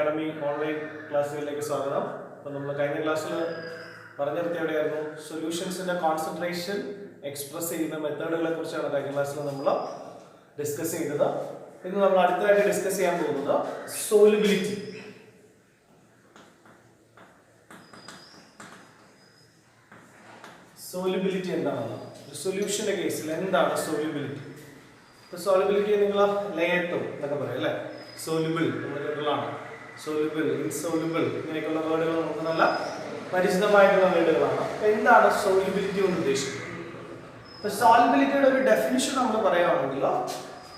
Academy online ക്ലാസ്സുകളിലേക്ക് സ്വാഗതം. അപ്പോൾ നമ്മൾ കഴിഞ്ഞ ക്ലാസ്സിൽ പറഞ്ഞു നിർത്തിയവിടെയായിരുന്നു സൊല്യൂഷൻസിന്റെ കോൺസെൻട്രേഷൻ എക്സ്പ്രസ് ചെയ്യുന്ന മെത്തേഡുകളെ കുറിച്ചാണ് കഴിഞ്ഞ ക്ലാസ്സിൽ നമ്മൾ ഡിസ്കസ് ചെയ്തത്. ഇന്ന് നമ്മൾ അടുത്തതായിട്ട് ഡിസ്കസ് ചെയ്യാൻ പോകുന്നത് സോലുബിലിറ്റി. സോലുബിലിറ്റി എന്താണെന്ന്, സൊല്യൂഷന്റെ കേസിൽ എന്താണ് സോലുബിലിറ്റി? സോലുബിലിറ്റി നിങ്ങൾ ലയത്തും എന്നൊക്കെ പറയും അല്ലേ. സോലുബിൾ നമ്മൾ കേട്ടുള്ളതാണ്. സോലുബിൾ, ഇൻസോലുബിൾ ഇങ്ങനെയൊക്കെയുള്ള വേർഡുകൾ നമുക്ക് നല്ല പരിചിതമായിട്ടുള്ള വേർഡുകളാണ്. അപ്പൊ എന്താണ് സോലുബിലിറ്റി കൊണ്ട് ഉദ്ദേശിക്കുന്നത്? സോലുബിലിറ്റിയുടെ ഒരു ഡെഫിനിഷൻ നമ്മൾ പറയുകയാണെങ്കിൽ,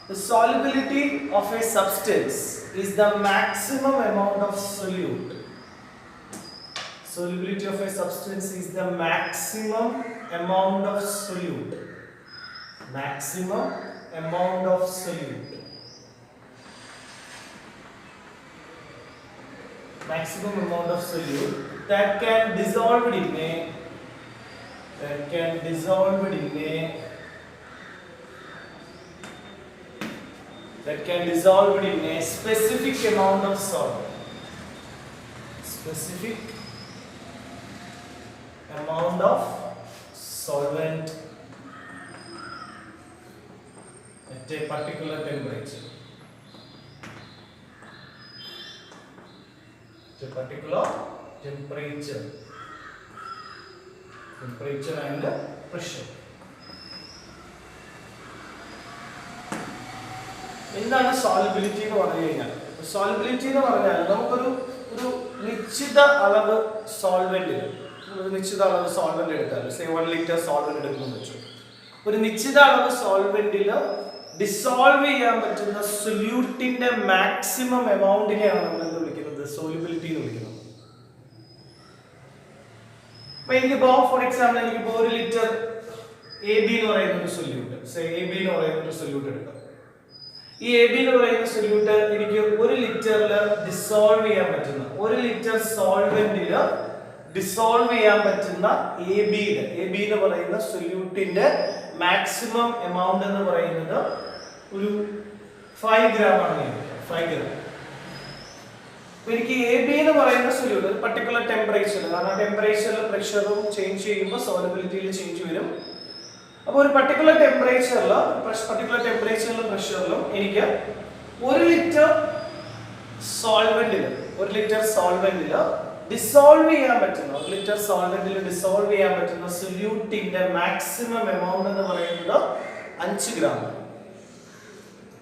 the solubility of a substance is the maximum amount of solute. Solubility of a substance is the maximum amount of solute. Maximum amount of solute. Maximum amount of solute that can dissolve in a specific amount of solvent. Specific amount of solvent at a particular temperature. At a particular temperature and pressure. എന്താണ് solubility എന്ന് പറഞ്ഞു കഴിഞ്ഞാൽ? Solubility എന്ന് പറഞ്ഞാൽ നമുക്കൊരു നിശ്ചിത അളവ് solvent, ഒരു നിശ്ചിത അളവ് സോൾവെന്റ് എടുത്താൽ, 1 ലിറ്റർ സോൾവെന്റ് എടുക്കുമെന്ന് വെച്ചു. ഒരു നിശ്ചിത അളവ് സോൾവെന്റിൽ ഡിസോൾവ് ചെയ്യാൻ പറ്റുന്ന സൊല്യൂട്ടിന്റെ മാക്സിമം എമൗണ്ടിനെയാണ് നമ്മൾ എന്ത് വിളിക്കുന്നത്? സോലുബിലിറ്റി എന്ന് വിളിക്കുന്നത്. അപ്പൊ എനിക്കിപ്പോ ഫോർ എക്സാമ്പിൾ എനിക്കിപ്പോ 1 ലിറ്റർ AB എന്ന് പറയുന്ന ഒരു സൊല്യൂട്ട്, AB എന്ന് പറയുന്ന ഒരു സൊല്യൂട്ട് എടുക്കാം. ഈ AB എന്ന് പറയുന്ന സൊല്യൂട്ട് എനിക്ക് 1 ലിറ്ററിൽ ഡിസോൾവ് ചെയ്യാൻ പറ്റുന്ന, 1 ലിറ്റർ സോൾവെന്റിൽ ഡിസോൾവ് ചെയ്യാൻ പറ്റുന്ന AB എന്ന് പറയുന്ന സൊല്യൂട്ടിന്റെ മാക്സിമം എമൗണ്ട് എന്ന് പറയുന്നത് ഒരു 5 ഗ്രാം ആണ്. 5 ഗ്രാം. എനിക്ക് AB എന്ന് പറയുന്ന സൊല്യൂട്ട് ഒരു പർട്ടിക്കുലർ ടെമ്പറേച്ചറിൽ, കാരണം ടെമ്പറേച്ചറിൽ പ്രഷറും ചേഞ്ച് ചെയ്യുമ്പോൾ സോലബിലിറ്റിയിൽ ചേഞ്ച് വരും. അപ്പോൾ ഒരു പർട്ടിക്കുലർ ടെമ്പറേച്ചറിലും പ്രഷറിലും എനിക്ക് 1 ലിറ്റർ സോൾവെന്റിൽ ഡിസോൾവ് ചെയ്യാൻ പറ്റുന്ന സൊല്യൂട്ടിന്റെ മാക്സിമം എമൗണ്ട് എന്ന് പറയുന്നത് 5 ഗ്രാം.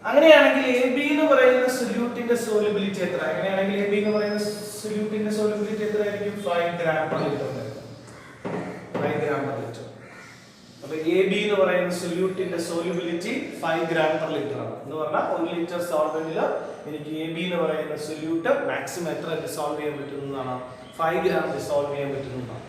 അങ്ങനെയാണെങ്കിൽ AB എന്ന് പറയുന്ന സൊല്യൂട്ടിന്റെ സോലുബിലിറ്റി എത്ര? അങ്ങനെയാണെങ്കിൽ AB എന്ന് പറയുന്ന സൊല്യൂട്ടിന്റെ സോലുബിലിറ്റി എത്രയായിരിക്കും? 5 gram per litre. 5 gram per litre. അപ്പോൾ AB എന്ന് പറയുന്ന സൊല്യൂട്ടിന്റെ സോലുബിലിറ്റി 5 ഗ്രാം പെർ ലിറ്റർ ആണ്. എന്ന് പറഞ്ഞാൽ 1 ലിറ്റർ സോൾവെന്റിൽ എനിക്ക് AB എന്ന് പറയുന്ന സൊല്യൂട്ട് മാക്സിമം എത്ര ഡിസോൾവ് ചെയ്യാൻ പറ്റുന്നതാണ്? 5 ഗ്രാം ഡിസോൾവ് ചെയ്യാൻ പറ്റുന്നതാണ്.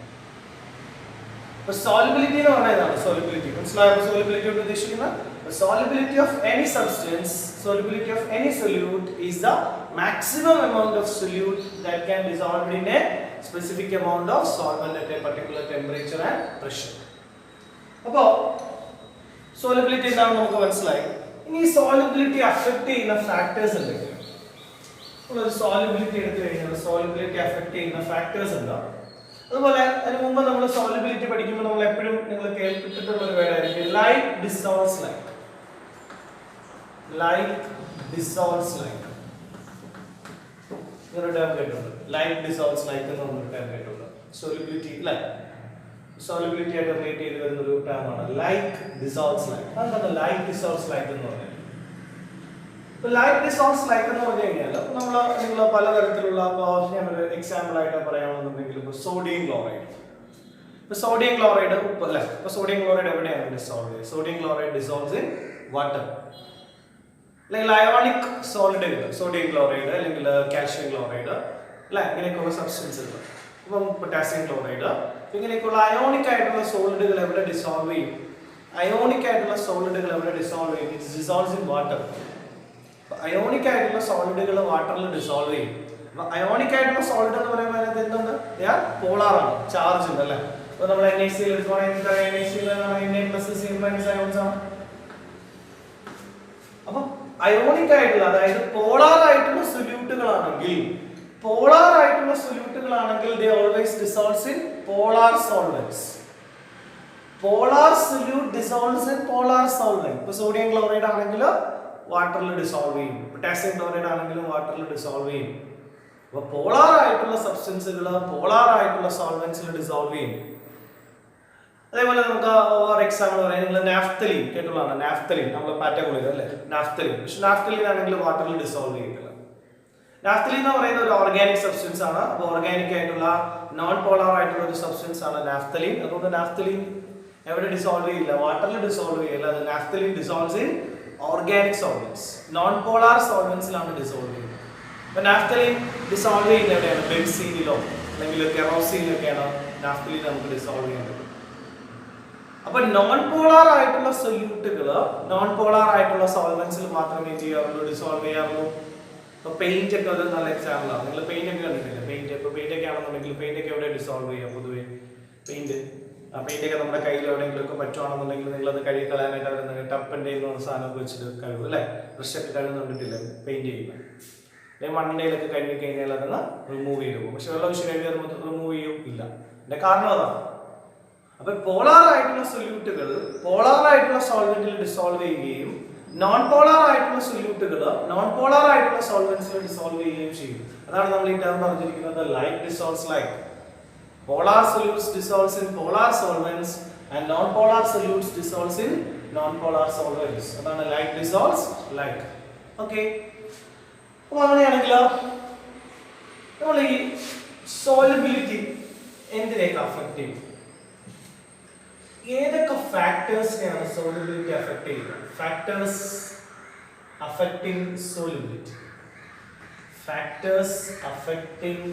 അപ്പൊ സോലുബിലിറ്റി എന്ന് പറഞ്ഞാൽ ഇതാണ് സോലുബിലിറ്റി. മനസ്സിലായോ സോലുബിലിറ്റി കൊണ്ട് ഉദ്ദേശിക്കുന്നത്? Solubility of any substance, solubility of any solute is the maximum amount of solute that can dissolve in a specific amount of solvent at a particular temperature and pressure. അപ്പോ solubility എന്താണെന്ന് നമുക്ക് മനസ്സിലായി. ഇനി solubility affect ചെയ്യുന്ന factors എന്തൊക്കെയാണ്? നമ്മളൊരു solubility എടുത്തു കഴിഞ്ഞാൽ സോലുബിലിറ്റി അഫക്ട് ചെയ്യുന്ന ഫാക്ടേഴ്സ് എന്താ? അതുപോലെ അതിന് മുമ്പ് നമ്മൾ സോലുബിലിറ്റി പഠിക്കുമ്പോൾ നമ്മൾ എപ്പോഴും നിങ്ങൾ കേൾപ്പിച്ചിട്ടുള്ള ഒരു വേർഡായിരിക്കും like dissolves like. Like dissolves like എന്നൊരു ടേം കേട്ടിട്ടുണ്ട്. ലൈക്ക് ഡിസോൾവ്സ് ലൈക്ക് എന്ന് പറഞ്ഞൊരു ടേം കേട്ടിട്ടുണ്ട്. സോലുബിലിറ്റി ലൈക്ക് സോലുബിലിറ്റി ആയിട്ട് റിലേറ്റ് ചെയ്ത് വരുന്ന ഒരു ടേമാണ് ലൈക്ക് ഡിസോൾവ്സ് ലൈക്ക്. അതെന്താണ് ലൈക്ക് ഡിസോൾവ്സ് ലൈക്ക് എന്ന് പറയുന്നത്? ലൈക്ക് ഡിസോൾവ്സ് ലൈക്ക് എന്ന് പറഞ്ഞു കഴിഞ്ഞാൽ നിങ്ങൾ പലതരത്തിലുള്ള, ഞാനൊരു എക്സാമ്പിൾ ആയിട്ട് പറയുകയാണെന്നുണ്ടെങ്കിൽ ഇപ്പോൾ സോഡിയം ക്ലോറൈഡ്. ഇപ്പോൾ സോഡിയം ക്ലോറൈഡ് ഉപ്പ് അല്ലേ. ഇപ്പോൾ സോഡിയം ക്ലോറൈഡ് എവിടെയാണ് ഡിസോൾവ് ചെയ്യുന്നത്? Sodium chloride dissolves in water. അല്ലെങ്കിൽ അയോണിക് സോളിഡുകൾ, സോഡിയം ക്ലോറൈഡ് അല്ലെങ്കിൽ കാൽഷ്യം ക്ലോറൈഡ് അല്ലെ, ഇങ്ങനെയൊക്കെയുള്ള സബ്സ്റ്റൻസുകൾ. ഇപ്പം പൊട്ടാസ്യം ക്ലോറൈഡ്, ഇങ്ങനെയൊക്കെയുള്ള അയോണിക് ആയിട്ടുള്ള സോളിഡുകൾ എവിടെ ഡിസോൾവ് ചെയ്യും? It dissolves in water. Ionic ആയിട്ടുള്ള സോളിഡുകൾ വാട്ടറിൽ ഡിസോൾവ് ചെയ്യും. അയോണിക് ആയിട്ടുള്ള സോളിഡ് എന്ന് പറയുമ്പോൾ അതിനകത്ത് എന്തുണ്ട്? പോളാർ ആണ്, ചാർജ് ഉണ്ട് അല്ലേ. അപ്പോൾ നമ്മൾ NaCl എടുക്കുകയാണെങ്കിൽ NaCl Na+Cl- ആണ്. അപ്പം അയോണിക് ആയിട്ടുള്ള, അതായത് പോളാർ ആയിട്ടുള്ള സൊല്യൂട്ടുകളാണെങ്കിൽ പോളാർ ആയിട്ടുള്ള സൊല്യൂട്ടുകളാണെങ്കിൽ they always dissolves in polar solvents. Polar solute dissolves in polar solvent. ഇപ്പോൾ സോഡിയം ക്ലോറൈഡ് ആണെങ്കിൽ വാട്ടറിൽ ഡിസോൾവ് ചെയ്യും, പൊട്ടാസ്യം ക്ലോറൈഡ് ആണെങ്കിലും വാട്ടറിൽ ഡിസോൾവ് ചെയ്യും. അപ്പോൾ പോളാർ ആയിട്ടുള്ള സബ്സ്റ്റൻസുകൾ പോളാർ ആയിട്ടുള്ള സോൾവെന്റ്സിൽ ഡിസോൾവ് ചെയ്യും. അതേപോലെ നമുക്ക് ഓവർ എക്സാമ്പിൾ പറയാം, നിങ്ങൾ നാഫ്തലിൻ കേട്ടുള്ളതാണ്. നാഫ്തലിൻ നമ്മൾ പാറ്റഗുളിക അല്ലേ, നാഫ്തലിൻ. പക്ഷെ നാഫ്തലിൻ ആണെങ്കിൽ വാട്ടറിൽ ഡിസോൾവ് ചെയ്യില്ല. നാഫ്തലിൻ എന്ന് പറയുന്ന ഒരു ഓർഗാനിക് സബ്സ്റ്റൻസ് ആണ്. അപ്പോൾ ഓർഗാനിക് ആയിട്ടുള്ള നോൺ പോളാർ ആയിട്ടുള്ള ഒരു സബ്സ്റ്റൻസ് ആണ് നാഫ്തലിൻ. അതുകൊണ്ട് നാഫ്തലിൻ എവിടെ ഡിസോൾവ് ചെയ്യില്ല, വാട്ടറിൽ ഡിസോൾവ് ചെയ്യില്ല. അത് naphthalene dissolves in organic solvents, non polar സോൾവെന്റ്സിലാണ് ഡിസോൾവ് ചെയ്യുന്നത്. അപ്പോൾ നാഫ്തലിൻ ഡിസോൾവ് ചെയ്യുന്നത് എവിടെയാണ്, ബെൻസീനിലോ അല്ലെങ്കിൽ കെറോസിനിലൊക്കെയാണ് നാഫ്തലിൻ നമുക്ക് ഡിസോൾവ് ചെയ്യുന്നത്. അപ്പൊ നോൺ പോളാർ ആയിട്ടുള്ള സൊല്യൂട്ടുകൾ നോൺ പോളാർ ആയിട്ടുള്ള സോൾവെന്റ്സിൽ മാത്രമേ ചെയ്യാറുള്ളൂ, ഡിസോൾവ് ചെയ്യാറുള്ളൂ. ഇപ്പൊ പെയിന്റ് ഒക്കെ ഒരു നല്ല എക്സാമ്പിൾ ആണ്. നിങ്ങൾ പെയിന്റ് ഒക്കെ കണ്ടിട്ടില്ലേ, പെയിന്റ് ഇപ്പൊ പെയിന്റ് ഒക്കെ ആണെന്നുണ്ടെങ്കിൽ പെയിന്റ് ഒക്കെ എവിടെ ഡിസോൾവ് ചെയ്യാം പൊതുവെ, പെയിന്റ് ഒക്കെ നമ്മുടെ കയ്യിൽ എവിടെയെങ്കിലും ഒക്കെ പറ്റുവാണെന്നുണ്ടെങ്കിൽ നിങ്ങൾ അത് കഴുകി കളയാനായിട്ട് അവിടെ ടപ്പൻ്റെ സാധനമൊക്കെ വെച്ചിട്ട് കഴുകും അല്ലേ, ബ്രഷൊക്കെ കഴുകുന്നുണ്ടിട്ടില്ല പെയിന്റ് ചെയ്യുമ്പോൾ, അല്ലെങ്കിൽ മണ്ണിലൊക്കെ കഴുകി കഴിഞ്ഞാൽ അതൊന്ന് റിമൂവ് ചെയ്ത് പോകും. പക്ഷെ വെള്ളം ഒഴിച്ച് കഴുകി റിമൂവ് ചെയ്യും ഇല്ല. അതിന്റെ കാരണം അതാണ്. അപ്പൊ പോളാർ ആയിട്ടുള്ള സൊല്യൂട്ടുകൾ പോളാർ ആയിട്ടുള്ള സോൾവെന്റിൽ ഡിസോൾവ് ചെയ്യുകയും നോൺ പോളാർ ആയിട്ടുള്ള സൊല്യൂട്ടുകൾ നോൺ പോളാർ ആയിട്ടുള്ള സോൾവെന്റ്സിൽ ഡിസോൾവ് ചെയ്യുകയും ചെയ്യും. അതാണ് നമ്മൾ ഈ ടേം പറഞ്ഞിരിക്കുന്നത് like dissolves like. Polar solutes dissolves in polar solvents and non polar solutes dissolves in non polar solvents. അതാണ് ലൈക്ക് ഡിസോൾവ്സ് ലൈക്ക്. ഓക്കെ, അപ്പോൾ അങ്ങനെയാണെങ്കിലോ നമ്മൾ ഈ സോലബിലിറ്റി എന്തിനേക്ക് അഫക്റ്റ് ചെയ്യും, ഏതൊക്കെ ഫാക്ടേഴ്സിനെയാണ് സോലബിലിറ്റി അഫക്റ്റ് ചെയ്യുന്നത്? Factors affecting solubility, factors affecting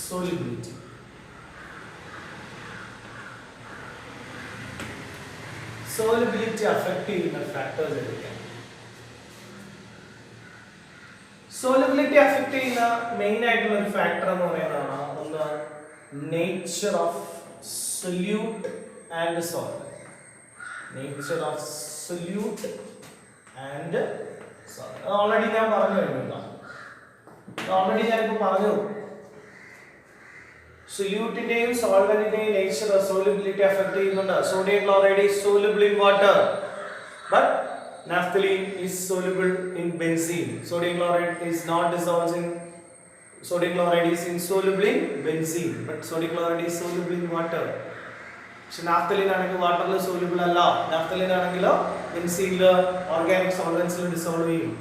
solubility. Solubility affect ചെയ്യുന്ന factors ഏതൊക്കെയാണ്? Solubility affect ചെയ്യുന്ന മെയിൻ ആയിട്ടുള്ള ഒരു ഫാക്ടർ എന്ന് പറയുന്നതാണ് ഒന്ന് nature of solute and solvent. Nature of solute and solvent already ഞാൻ പറഞ്ഞു കഴിഞ്ഞു. ഓൾറെഡി ഞാനിപ്പോൾ പറഞ്ഞു സൊല്യൂട്ടിന്റെയും സോൾവെന്റിന്റെയും നേച്ചർ സോലബിലിറ്റി അഫക്റ്റ് ചെയ്യുന്നുണ്ട്. Sodium chloride is soluble in water, but naphthalene is soluble in benzene. Sodium chloride is not dissolved in sodium chloride is insoluble in benzene, but sodium chloride is soluble in water. പക്ഷെ naphthalene ആണെങ്കിൽ വാട്ടറിൽ soluble അല്ല. Naphthalene ആണെങ്കിലോ ബെൻസീനിൽ organic സോൾവെന്റ്സിൽ dissolve ചെയ്യും.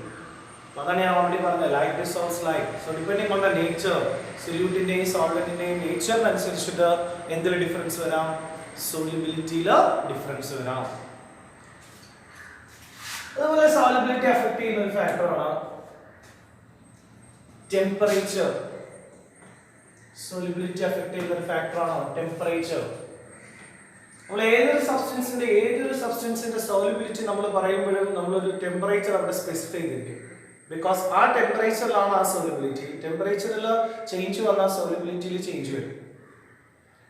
അതാണ് ഞാൻ already പറഞ്ഞത് like dissolves like. So depending on the nature, സൊല്യൂട്ടിന്റെയും സോൾവെന്റിന്റെയും നേച്ചറിനനുസരിച്ചിട്ട് എന്തിൽ ഡിഫറൻസ് വരാം, സോല്യൂബിലിറ്റിയിൽ ഡിഫറൻസ് വരാം. അതുപോലെ സോലബിലിറ്റി അഫക്റ്റ് ചെയ്യുന്ന ഒരു ഫാക്ടറാണ് ടെമ്പറേച്ചർ. സോലബിലിറ്റി അഫക്റ്റ് ചെയ്യുന്ന ഒരു ഫാക്ടറാണ് ടെമ്പറേച്ചർ. നമ്മൾ ഏതൊരു സബ്സ്റ്റൻസിന്റെ സോലബിലിറ്റി നമ്മൾ പറയുമ്പോഴും നമ്മളൊരു ടെമ്പറേച്ചർ അവിടെ സ്പെസിഫൈ ചെയ്തിരിക്കും. ബിക്കോസ് ആ ടെമ്പറേച്ചറിലാണ് ആ സോലബിലിറ്റി. ടെമ്പറേച്ചറിൽ ചേഞ്ച് വന്നാൽ സോലബിലിറ്റിയിൽ ചേഞ്ച് വരും.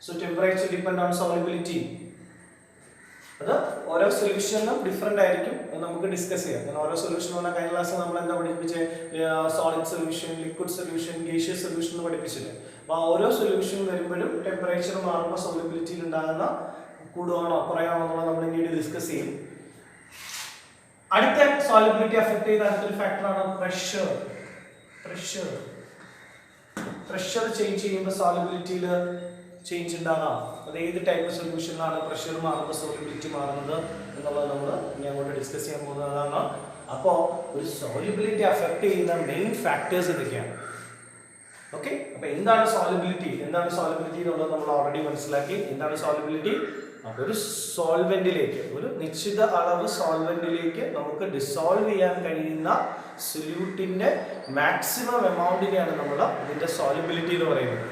So temperature depend on solubility. അത് ഓരോ സൊല്യൂഷനും ഡിഫറെന്റ് ആയിരിക്കും. നമുക്ക് ഡിസ്കസ് ചെയ്യാം. ഞാൻ ഓരോ സൊല്യൂഷൻ പറഞ്ഞാൽ കഴിഞ്ഞ ക്ലാസ്സിൽ നമ്മൾ എന്താ പഠിപ്പിച്ചത്, solid solution, liquid solution, gaseous solution എന്ന് പഠിപ്പിച്ചില്ലേ. അപ്പോൾ ഓരോ സൊല്യൂഷൻ വരുമ്പോഴും ടെമ്പറേച്ചർ മാറുമ്പോൾ സോലബിലിറ്റിയിൽ ഉണ്ടാകുന്ന കൂടുകയാണോ കുറയാണോ എന്നുള്ളത് നമ്മൾ ഇനി ഡിസ്കസ് ചെയ്യും. അടുത്ത സോലബിലിറ്റി അഫക്റ്റ് ചെയ്യുന്ന അടുത്തൊരു ഫാക്ടറാണ് പ്രഷർ. പ്രഷർ ചേഞ്ച് ചെയ്യുമ്പോൾ സോലബിലിറ്റിയിൽ ചേഞ്ച് ഉണ്ടാകാം. അത് ഏത് ടൈപ്പ് സൊല്യൂഷനിലാണ് പ്രഷർ മാറുമ്പോൾ സോലബിലിറ്റി മാറുന്നത് എന്നുള്ളത് നമ്മൾ ഇനി അങ്ങോട്ട് ഡിസ്കസ് ചെയ്യാൻ പോകുന്നതാണ്. അപ്പോൾ ഒരു സോലബിലിറ്റി അഫക്റ്റ് ചെയ്യുന്ന മെയിൻ ഫാക്ടേഴ്സ് ഇതൊക്കെയാണ്. ഓക്കെ, അപ്പോൾ എന്താണ് സോലബിലിറ്റി എന്നുള്ളത് നമ്മൾ ഓൾറെഡി മനസ്സിലാക്കി. എന്താണ് സോലബിലിറ്റി? അപ്പോൾ ഒരു സോൾവെന്റിലേക്ക്, ഒരു നിശ്ചിത അളവ് സോൾവെന്റിലേക്ക് നമുക്ക് ഡിസോൾവ് ചെയ്യാൻ കഴിയുന്ന സൊല്യൂട്ടിന്റെ മാക്സിമം എമൗണ്ടിനെയാണ് നമ്മൾ ഇതിന്റെ സോലബിലിറ്റി എന്ന് പറയുന്നത്.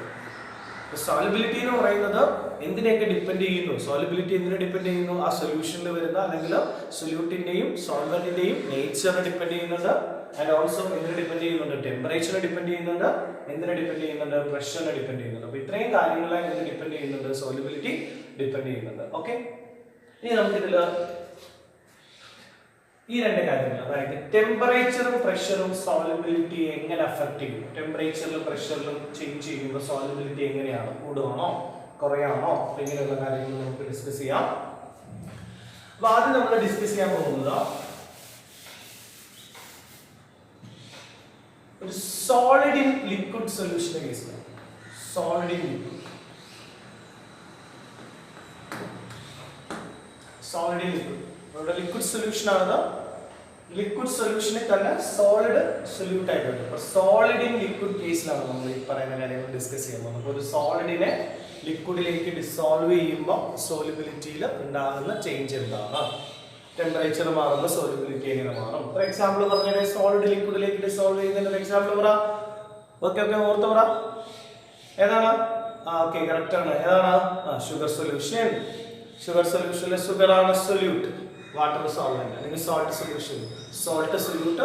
സോലബിലിറ്റി എന്ന് പറയുന്നത് എന്തിനെയൊക്കെ ഡിപ്പെൻഡ് ചെയ്യുന്നു? സോലബിലിറ്റി എന്തിനെ ഡിപ്പെൻഡ് ചെയ്യുന്നു? ആ സൊല്യൂഷനിൽ വരുന്ന അല്ലെങ്കിൽ സൊല്യൂട്ടിന്റെയും സോൾവെന്റിന്റെയും നേച്ചറിനെ ഡിപ്പെൻഡ് ചെയ്യുന്നുണ്ട്. ആൻഡ് ഓൾസോ എന്തിനെ ഡിപ്പെൻഡ് ചെയ്യുന്നുണ്ട്? ടെമ്പറേച്ചറിനെ ഡിപ്പെൻഡ് ചെയ്യുന്നുണ്ട്. എന്തിനെ ഡിപ്പെൻഡ് ചെയ്യുന്നുണ്ട്? പ്രഷറിനെ ഡിപ്പെൻഡ് ചെയ്യുന്നുണ്ട്. അപ്പോൾ ഇത്രയും കാര്യങ്ങളെ എന്ത് ഡിപ്പെൻഡ് ചെയ്യുന്നുണ്ട്? സോലബിലിറ്റി ഡിപ്പെൻഡ് ചെയ്യുന്നുണ്ട്. ഓക്കെ, ഇനി നമുക്കിതിൽ ഈ രണ്ട് കാര്യങ്ങൾ, അതായത് ടെമ്പറേച്ചറും പ്രഷറും സോളിബിലിറ്റി എങ്ങനെ അഫക്ട് ചെയ്യും, ടെമ്പറേച്ചറിലും പ്രഷറിലും ചേഞ്ച് ചെയ്യുമ്പോൾ സോളിബിലിറ്റി എങ്ങനെയാണ്, കൂടുകയാണോ കുറയാണോ, ഇങ്ങനെയുള്ള കാര്യങ്ങൾ നമുക്ക് ഡിസ്കസ് ചെയ്യാം. അപ്പൊ ആദ്യം നമ്മൾ ഡിസ്കസ് ചെയ്യാൻ പോകുന്നത് ഒരു സോളിഡ് ഇൻ ലിക്വിഡ് സൊല്യൂഷന്റെ കേസിലാണ്. Solid in liquid, solid in liquid, ഇവിടെ ലിക്വിഡ് സൊല്യൂഷൻ ആണ്. ലിക്വിഡ് സൊല്യൂഷനെ തന്നെ സോളിഡ് സൊല്യൂട്ട് ആയിട്ട് വരും. അപ്പൊ സോളിഡ് ഇൻ ലിക്വിഡ് കേസിലാണ് നമ്മൾ ഈ പറയുന്ന കാര്യങ്ങൾ ഡിസ്കസ് ചെയ്യുന്നത്. നമുക്ക് ഒരു സോളിഡിനെ ലിക്വിഡിലേക്ക് ഡിസോൾവ് ചെയ്യുമ്പോൾ സോളിബിലിറ്റിയിൽ ഉണ്ടാകുന്ന ചേഞ്ച് എന്താണ്, ടെമ്പറേച്ചർ മാറുമ്പോൾ സോളിബിലിറ്റി എങ്ങനെ മാറും. ഫോർ എക്സാമ്പിൾ പറഞ്ഞാൽ സോളിഡ് ലിക്വിഡിലേക്ക് ഡിസോൾവ് ചെയ്യുന്നതിന്റെ ഒരു എക്സാമ്പിൾ പറ. ഓക്കെ ഓർത്ത് പറ, ഏതാണ്? ഓക്കെ, കറക്റ്റ് ആണ്. ഏതാണ്? Sugar solution. ഷുഗർ സൊല്യൂഷനിലെ ഷുഗർ ആണ് സൊല്യൂട്ട്, വാട്ടർ സോൾവെന്റ്, അല്ലെങ്കിൽ salt solution. Salt solute,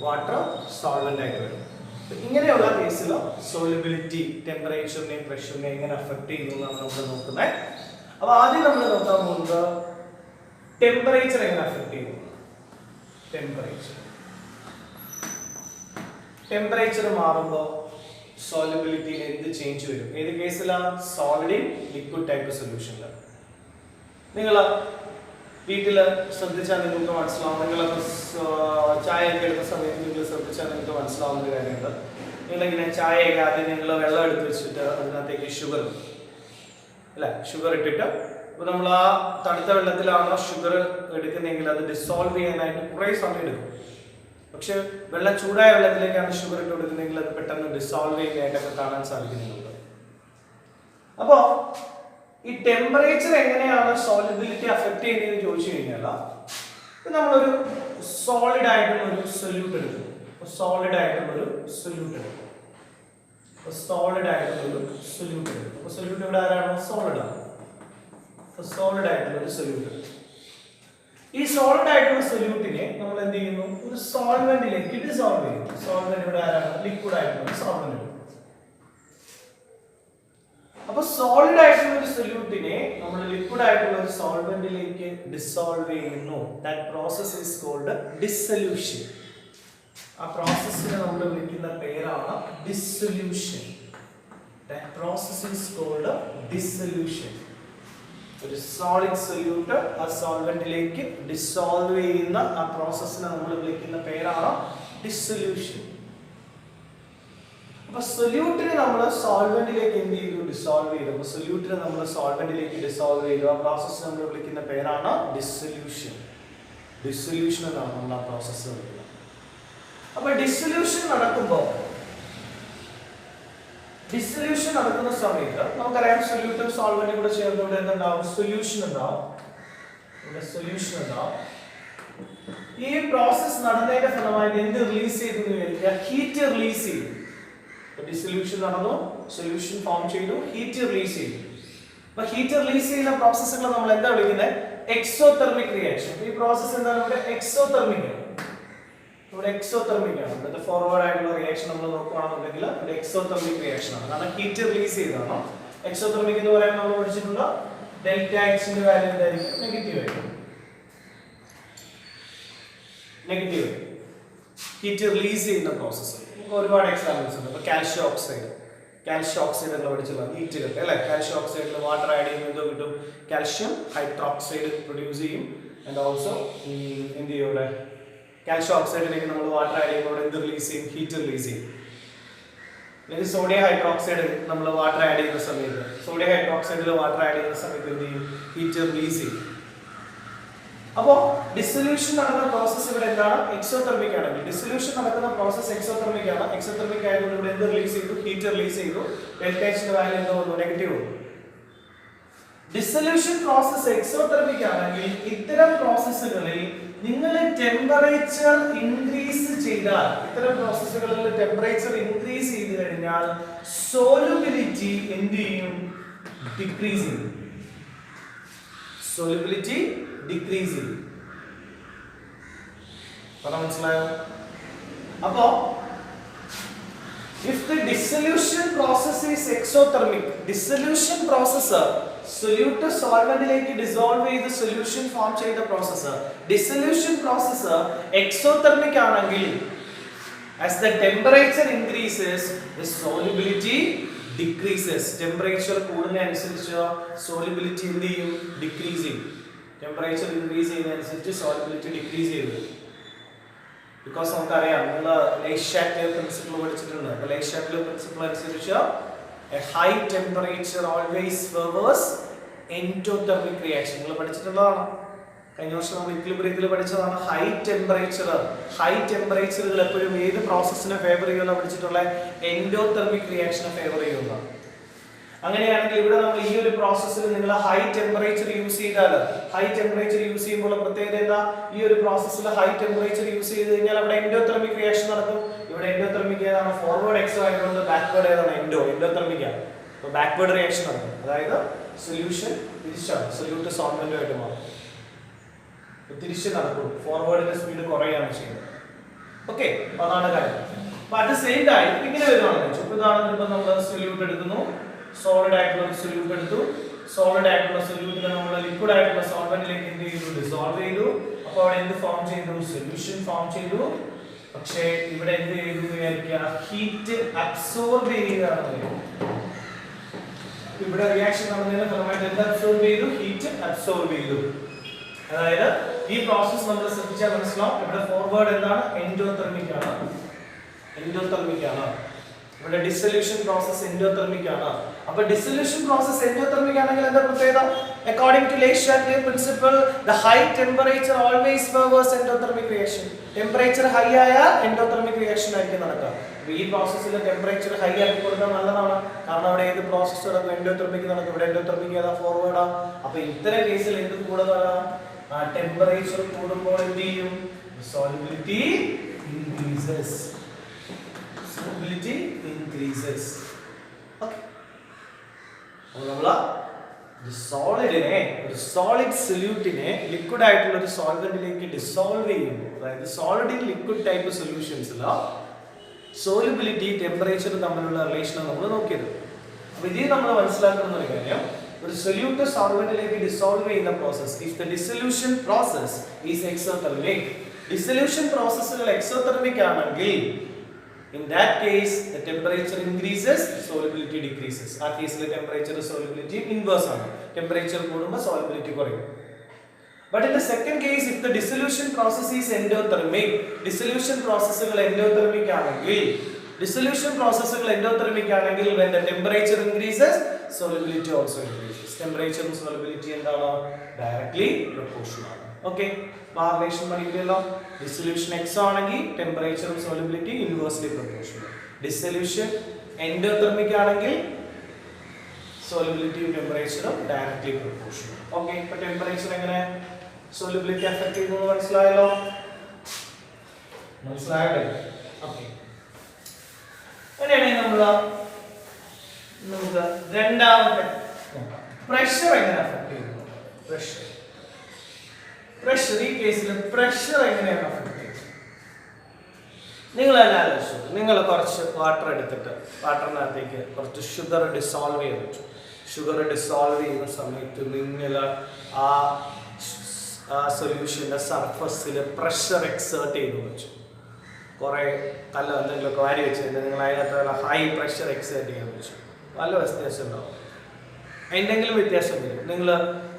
water solvent ആയിട്ട് വരും. ഇങ്ങനെയുള്ള കേസിൽ സോളിബിലിറ്റി ടെമ്പറേച്ചറിനെയും പ്രഷറിനെയും എങ്ങനെ അഫക്ട് ചെയ്യുന്നു എന്നാണ് നമ്മൾ നോക്കുന്നത്. അപ്പൊ ആദ്യം നമ്മൾ നോക്കാൻ പോകുന്നത് ടെമ്പറേച്ചർ എങ്ങനെ അഫക്ട് ചെയ്യുന്നു. ടെമ്പറേച്ചർ മാറുമ്പോൾ സോളിബിലിറ്റിയിൽ എന്ത് ചേഞ്ച് വരും? ഏത് കേസിലാണ്? സോളിഡ് ഇൻ ലിക്വിഡ് ടൈപ്പ് സൊല്യൂഷനിൽ. നിങ്ങൾ വീട്ടിൽ ശ്രദ്ധിച്ചാൽ നിങ്ങൾക്ക് മനസ്സിലാവും. നിങ്ങൾ ചായ ഒക്കെ എടുക്കുന്ന സമയത്ത് നിങ്ങൾ ശ്രദ്ധിച്ചാൽ നിങ്ങൾക്ക് മനസ്സിലാവുന്ന കാര്യമുണ്ട്. നിങ്ങളിങ്ങനെ ചായയൊക്കെ ആദ്യം നിങ്ങൾ വെള്ളം എടുത്ത് വെച്ചിട്ട് അതിനകത്തേക്ക് ഷുഗർ ഇട്ടിട്ട്, അപ്പോൾ നമ്മൾ ആ തണുത്ത വെള്ളത്തിലാണോ ഷുഗർ എടുക്കുന്നതെങ്കിൽ അത് ഡിസോൾവ് ചെയ്യാനായിട്ട് കുറേ സമയം എടുക്കും. പക്ഷെ വെള്ളം ചൂടായ വെള്ളത്തിലേക്കാണ് ഷുഗർ ഇട്ട് കൊടുക്കുന്നതെങ്കിൽ അത് പെട്ടെന്ന് ഡിസോൾവ് ചെയ്യാനായിട്ടൊക്കെ കാണാൻ സാധിക്കുന്നുണ്ട്. അപ്പോൾ ഈ ടെമ്പറേച്ചർ എങ്ങനെയാണ് സോളിബിലിറ്റി അഫക്ട് ചെയ്യുന്നതെന്ന് ചോദിച്ചു കഴിഞ്ഞാൽ, നമ്മളൊരു സോളിഡ് ആയിട്ടുള്ള ഒരു സൊല്യൂട്ട് എടുക്കും. സോളിഡ് ആയിട്ടുള്ള ഒരു സൊല്യൂട്ട് എടുക്കും. അപ്പോൾ സൊല്യൂട്ട് ഇവിടെ ആരാണ്? സോളിഡ് ആണ്. സോളിഡ് ആയിട്ടുള്ള ഒരു സൊല്യൂട്ട്. ഈ സോളിഡ് ആയിട്ടുള്ള സൊല്യൂട്ടിനെ നമ്മൾ എന്ത് ചെയ്യുന്നു? ഒരു സോൾവെന്റിലേക്ക് ഡിസോൾവ് ചെയ്യുന്നു. സോൾവെന്റ് ഇവിടെ ആരാണ്? ലിക്വിഡ് ആയിട്ടുള്ള സോൾവെന്റ്. അപ്പൊ സോളിഡ് ആയിട്ടുള്ള ഒരു സൊല്യൂട്ടിനെ നമ്മൾ ലിക്വിഡ് ആയിട്ടുള്ള ഒരു സോൾവെന്റിലേക്ക് ഡിസോൾവ് ചെയ്യുന്നു. That process is called dissolution. ആ പ്രോസസ്സിനെ നമ്മൾ വിളിക്കുന്ന പേരാണ് dissolution. That process is called dissolution. ഒരു സോളിഡ് സൊല്യൂട്ട് ആ സോൾവെന്റിലേക്ക് ഡിസോൾവ് ചെയ്യുന്ന ആ പ്രോസസ്സിനെ നമ്മൾ വിളിക്കുന്ന പേരാണ് ഡിസൊല്യൂഷൻ. അപ്പൊ സൊല്യൂട്ടിനെ നമ്മൾ സോൾവെന്റിലേക്ക് എന്ത് ചെയ്തു? ഡിസോൾവ് ചെയ്തു. അപ്പൊ സൊല്യൂട്ടിനെ നമ്മൾ സോൾവെന്റിലേക്ക് ഡിസോൾവ് ചെയ്തു. ആ പ്രോസസ് നമ്മൾ വിളിക്കുന്ന പേരാണ് ഡിസൊല്യൂഷൻ. ഡിസൊല്യൂഷൻ എന്നാണ് നമ്മൾ ആ പ്രോസസ് വിളിക്കുന്നത്. അപ്പൊ ഡിസൊല്യൂഷൻ നടക്കുന്ന സമയത്ത് നമുക്കറിയാം സൊല്യൂട്ടും സോൾവെന്റും കൂടെ ചേർന്നുകൊണ്ട് എന്തുണ്ടാവും? സൊല്യൂഷൻ ഉണ്ടാവും. ഈ പ്രോസസ് നടന്നതിന്റെ ഫലമായിട്ട് എന്ത് റിലീസ് ചെയ്തു? ഹീറ്റ് റിലീസ് ചെയ്തു. ഡിസൊല്യൂഷൻ നടന്നു, സൊല്യൂഷൻ ഫോം ചെയ്തു, ഹീറ്റ് റിലീസ് ചെയ്തു. അപ്പൊ ഹീറ്റ് റിലീസ് ചെയ്യുന്ന പ്രോസസ്സുകൾ നമ്മൾ എന്താ വിളിക്കുന്നത്? Exothermic reaction. ഈ പ്രോസസ് എന്താണ്? ഇവിടെ എക്സോതെർമിക് ആണ്. ഇവിടുത്തെ ഫോർവേഡ് ആയിട്ടുള്ള റിയാക്ഷൻ നമ്മൾ നോക്കുകയാണെന്നുണ്ടെങ്കിൽ ഇവിടെ എക്സോതെർമിക് റിയാക്ഷൻ ആണ്. കാരണം ഹീറ്റ് റിലീസ് ചെയ്തതാണോ. എക്സോതെർമിക് എന്ന് പറയാൻ നമ്മൾ പഠിച്ചിട്ടുണ്ട് ഡെൽറ്റ എക്സിന്റെ വാല്യൂ എന്തായിരിക്കും? നെഗറ്റീവ്. ഹീറ്റ് റിലീസ് ചെയ്യുന്ന പ്രോസസ്സ് ഒരുപാട് എക്സാമ്പിൾസ് ഉണ്ട്. ഇപ്പൊ കാൽഷ്യം ഓക്സൈഡ് എന്ന് പഠിച്ചുള്ള ഹീറ്റ് കിട്ടും അല്ലെ. കാൽഷ്യം ഓക്സൈഡിൽ വാട്ടർ ആഡ് ചെയ്യുമ്പോൾ എന്തോ കിട്ടും? കാൽഷ്യം ഹൈഡ്രോക്സൈഡ് പ്രൊഡ്യൂസ് ചെയ്യും. ആൻഡ് ഓൾസോ എന്ത് ചെയ്യും? ഇവിടെ കാൽഷ്യം ഓക്സൈഡിലേക്ക് നമ്മൾ വാട്ടർ ആഡ് ചെയ്യുമ്പോൾ എന്ത് റിലീസ് ചെയ്യും? ഹീറ്റ് റിലീസ് ചെയ്യും. അല്ലെങ്കിൽ സോഡിയം ഹൈഡ്രോക്സൈഡ് നമ്മൾ വാട്ടർ ആഡ് ചെയ്യുന്ന സമയത്ത് എന്ത് ചെയ്യും? ഹീറ്റ് റിലീസ് ചെയ്യും. അപ്പോൾ ഡിസൊല്യൂഷൻ നടക്കുന്ന പ്രോസസ് ഇവിടെ എന്താണ്? എക്സോതെർമിക് ആണെങ്കിൽ ഡിസൊല്യൂഷൻ നടക്കുന്ന പ്രോസസ് എക്സോതെർമിക് ആണ്. എക്സോതെർമിക് ആയതുകൊണ്ട് ഇവിടെ എന്ത് റിലീസ് ചെയ്തു? ഹീറ്റ് റിലീസ് ചെയ്തു. ഡെൽറ്റ എച്ചിന്റെ വാല്യൂ എന്തോ വന്നു? നെഗറ്റീവ് വന്നു. ഡിസൊല്യൂഷൻ പ്രോസസ് എക്സോതെർമിക് ആണെങ്കിൽ ഇത്തരം പ്രോസസ്സുകളിൽ നിങ്ങൾ ടെമ്പറേച്ചർ ഇൻക്രീസ് ചെയ്താൽ, ഇത്തരം പ്രോസസ്സുകളിൽ ടെമ്പറേച്ചർ ഇൻക്രീസ് ചെയ്തു കഴിഞ്ഞാൽ സോലുബിലിറ്റി എന്ത് ചെയ്യും? ഡിക്രീസ് ചെയ്യും. സോലുബിലിറ്റി ഡിക്രീസ് ചെയ്യും. മനസ്സിലായോ? അപ്പോ If the dissolution process is exothermic, dissolution process solute solvent dissolve ചെയ്ത് solution form ചെയ്ത process, dissolution process exothermic ആണെങ്കിൽ as the temperature increases the solubility decreases. Temperature കൂടുന്നതിനനുസരിച്ച് solubility എന്ത് ചെയ്യും? Decrease ചെയ്യും. Temperature increase ചെയ്യുന്നതിനനുസരിച്ച് solubility decrease ചെയ്യും. Because നമുക്കറിയാം നമ്മൾ Le-Chatelier principle പഠിച്ചിട്ടുണ്ട്. അപ്പോൾ Le-Chatelier principle അനുസരിച്ച് a high temperature always favors endothermic reaction. നിങ്ങൾ പഠിച്ചിട്ടുള്ളതാണ്. കഴിഞ്ഞ വർഷം നമ്മൾ ഇക്വിലിബ്രിയത്തിൽ പഠിച്ചതാണ്. ഹൈ ടെമ്പറേച്ചറുകൾ എപ്പോഴും ഏത് പ്രോസസ്സിനെ ഫേവർ ചെയ്യുന്ന പഠിച്ചിട്ടുള്ള എൻഡോതെർമിക് റിയാക്ഷനെ ഫേവർ ചെയ്യുന്ന. അങ്ങനെയാണെങ്കിൽ ഇവിടെ നമ്മൾ ഈ ഒരു പ്രോസസ്സിൽ നിങ്ങൾ ഹൈ ടെമ്പറേച്ചർ യൂസ് ചെയ്താൽ, ഹൈ ടെമ്പറേച്ചർ യൂസ് ചെയ്യുമ്പോൾ പ്രത്യേകത എന്താ? ഈ ഒരു പ്രോസസ്സിൽ ഹൈ ടെമ്പറേച്ചർ യൂസ് ചെയ്ത് കഴിഞ്ഞാൽ അവിടെ എൻഡോതെർമിക് റിയാക്ഷൻ നടക്കും. ഇവിടെ എൻഡോതെർമിക് ഏതാണ്? ഫോർവേഡ് എക്സോ ആയതുകൊണ്ട് ബാക്ക്വേർഡ് ഏതാണ്? എൻഡോതെർമിക് ആണ്. അപ്പോൾ ബാക്ക്വേർഡ് റിയാക്ഷൻ നടക്കും. അതായത് സൊല്യൂഷൻ തിരിച്ചാണ്, സൊല്യൂട്ട് സോൾവെന്റുമായിട്ട് മാറും, തിരിച്ച് നടക്കും. ഫോർവേഡിന്റെ സ്പീഡ് കുറയാണ് ചെയ്യുന്നത്. ഓക്കെ, അതാണ് കാര്യം. അപ്പൊ അറ്റ് സെയിം ടൈം ഇങ്ങനെ വരുവാണെന്ന് വെച്ചു. ഇപ്പൊ ഇതാണ് നമ്മൾ സൊല്യൂട്ട് എടുക്കുന്നു, സോളിഡ് ആയിട്ടുള്ള സൊല്യൂട്ട് എടുത്തു. സോളിഡ് ആയിട്ടുള്ള സൊല്യൂട്ടിനെ നമ്മൾ ലിക്വിഡ് ആയിട്ടുള്ള സോൾവെന്റിലേക്ക് എന്ത് ചെയ്തു? ഡിസോൾവ് ചെയ്തു. അപ്പോൾ അവിടെ എന്ത് ഫോം ചെയ്തു? സൊല്യൂഷൻ ഫോം ചെയ്തു. പക്ഷേ ഇവിടെ എന്ത് ചെയ്തു വിചാരിക്കുക? ഹീറ്റ് അബ്സോർബ് ചെയ്യുകയാണ്. ഇവിടെ റിയാക്ഷൻ നടന്നതിന്റെ ഫലമായിട്ട് എന്ത് അബ്സോർബ് ചെയ്തു? ഹീറ്റ് അബ്സോർബ് ചെയ്തു. അതായത് ഈ പ്രോസസ് നമ്മൾ ശ്രദ്ധിച്ചാൽ മനസ്സിലാവും. ഇവിടെ ഫോർവേഡ് എന്താണ്? എൻഡോതെർമിക് ആണ്. ഇവിടെ ഡിസൊല്യൂഷൻ പ്രോസസ് എൻഡോതെർമിക് ആണ്. അപ്പോൾ ഡിസൊല്യൂഷൻ പ്രോസസ് എൻഡോതെർമിക് ആണെങ്കിൽ എന്താ പ്രത്യേകത? According to Le-Chatelier principle, the high temperature always favors endothermic reaction. Temperature high ആയാൽ എൻഡോതെർമിക് റിയാക്ഷൻ ആയിരിക്കും നടക്കുക. ഈ പ്രോസസ്സിൽ ടെമ്പറേച്ചർ ഹൈ ആക്കി കൊടുക്കാൻ നല്ലതാണ്. കാരണം അവിടെ ഏത് പ്രോസസ് നടക്കും? എൻഡോതെർമിക് നടക്കും. ഇവിടെ എൻഡോതെർമിക് ഏതാ? ഫോർവേഡാ. അപ്പോൾ ഇത്തരം കേസിൽ എന്ത് കൂടുതലാണ്? ടെമ്പറേച്ചർ കൂടുമ്പോൾ എന്ത് ചെയ്യും? Solubility increases. Okay. അപ്പോൾ നമ്മൾ സോളിഡിനെ, ഒരു സോളിഡ് സൊല്യൂട്ടിനെ ലിക്വിഡ് ആയിട്ടുള്ള ഒരു സോൾവെന്റിലേക്ക് ഡിസോൾവ് ചെയ്യുമ്പോൾ, അതായത് സോളിഡ് ഇൻ ലിക്വിഡ് ടൈപ്പ് സൊല്യൂഷൻസിൽ സോളിബിലിറ്റി ടെമ്പറേച്ചർ തമ്മിലുള്ള റിലേഷൻ നമ്മൾ നോക്കിയത്. അപ്പോൾ ഇതിൽ നമ്മൾ മനസ്സിലാക്കുന്ന ഒരു കാര്യം, ഒരു സൊല്യൂട്ട് സോൾവെന്റിലേക്ക് ഡിസോൾവ് ചെയ്യുന്ന process, if the dissolution process is exothermic, dissolution പ്രോസസ്സുകൾ എക്സോതെർമിക് ആണെങ്കിൽ in that case the temperature increases, solubility decreases. ആ കേസിൽ ടെമ്പറേച്ചർ solubility inverse ആണ്. ടെമ്പറേച്ചർ കൂടുമ്പോൾ solubility കുറയും. But in the second case, if the dissolution process is endothermic, dissolution processuകൾ endothermic ആണെങ്കിൽ, when the temperature increases, solubility also increases. Temperature and solubility എന്താണ്? Directly proportional. Okay, relation പഠിക്കുമല്ലോ. Dissolution x ആണെങ്കിൽ temperature and solubility inversely proportional. Dissolution endothermic ആണെങ്കിൽ solubility temperature directly proportional. Okay, അപ്പോൾ temperature എങ്ങനെ solubility affect ചെയ്യുന്നു മനസ്സിലായല്ലോ? മനസ്സിലായല്ലേ? Okay. അങ്ങനെയാണെങ്കിൽ നമുക്ക് രണ്ടാമത്തെ പ്രഷർ എങ്ങനെ affect ചെയ്യുന്നു? പ്രഷർ ഈ കേസിൽ പ്രഷർ എങ്ങനെയാണ് അഫക്ട് ചെയ്യുന്നത്? നിങ്ങൾ തന്നെ ആലോചിച്ചു. നിങ്ങൾ കുറച്ച് വാട്ടർ എടുത്തിട്ട് വാട്ടറിനകത്തേക്ക് കുറച്ച് ഷുഗർ ഡിസോൾവ് ചെയ്ത് വെച്ചു. ഷുഗർ ഡിസോൾവ് ചെയ്യുന്ന സമയത്ത് നിങ്ങൾ ആ സൊല്യൂഷൻ്റെ സർഫസിൽ പ്രഷർ എക്സേർട്ട് ചെയ്ത് വെച്ചു. കുറേ കല്ല് എന്തെങ്കിലുമൊക്കെ വാരി വെച്ചിട്ട് നിങ്ങൾ അതിനകത്ത് ഹൈ പ്രഷർ എക്സേർട്ട് ചെയ്യാൻ വെച്ചു. നല്ല വ്യത്യാസം ഉണ്ടാവും. എന്തെങ്കിലും വ്യത്യാസം വരും. നിങ്ങൾ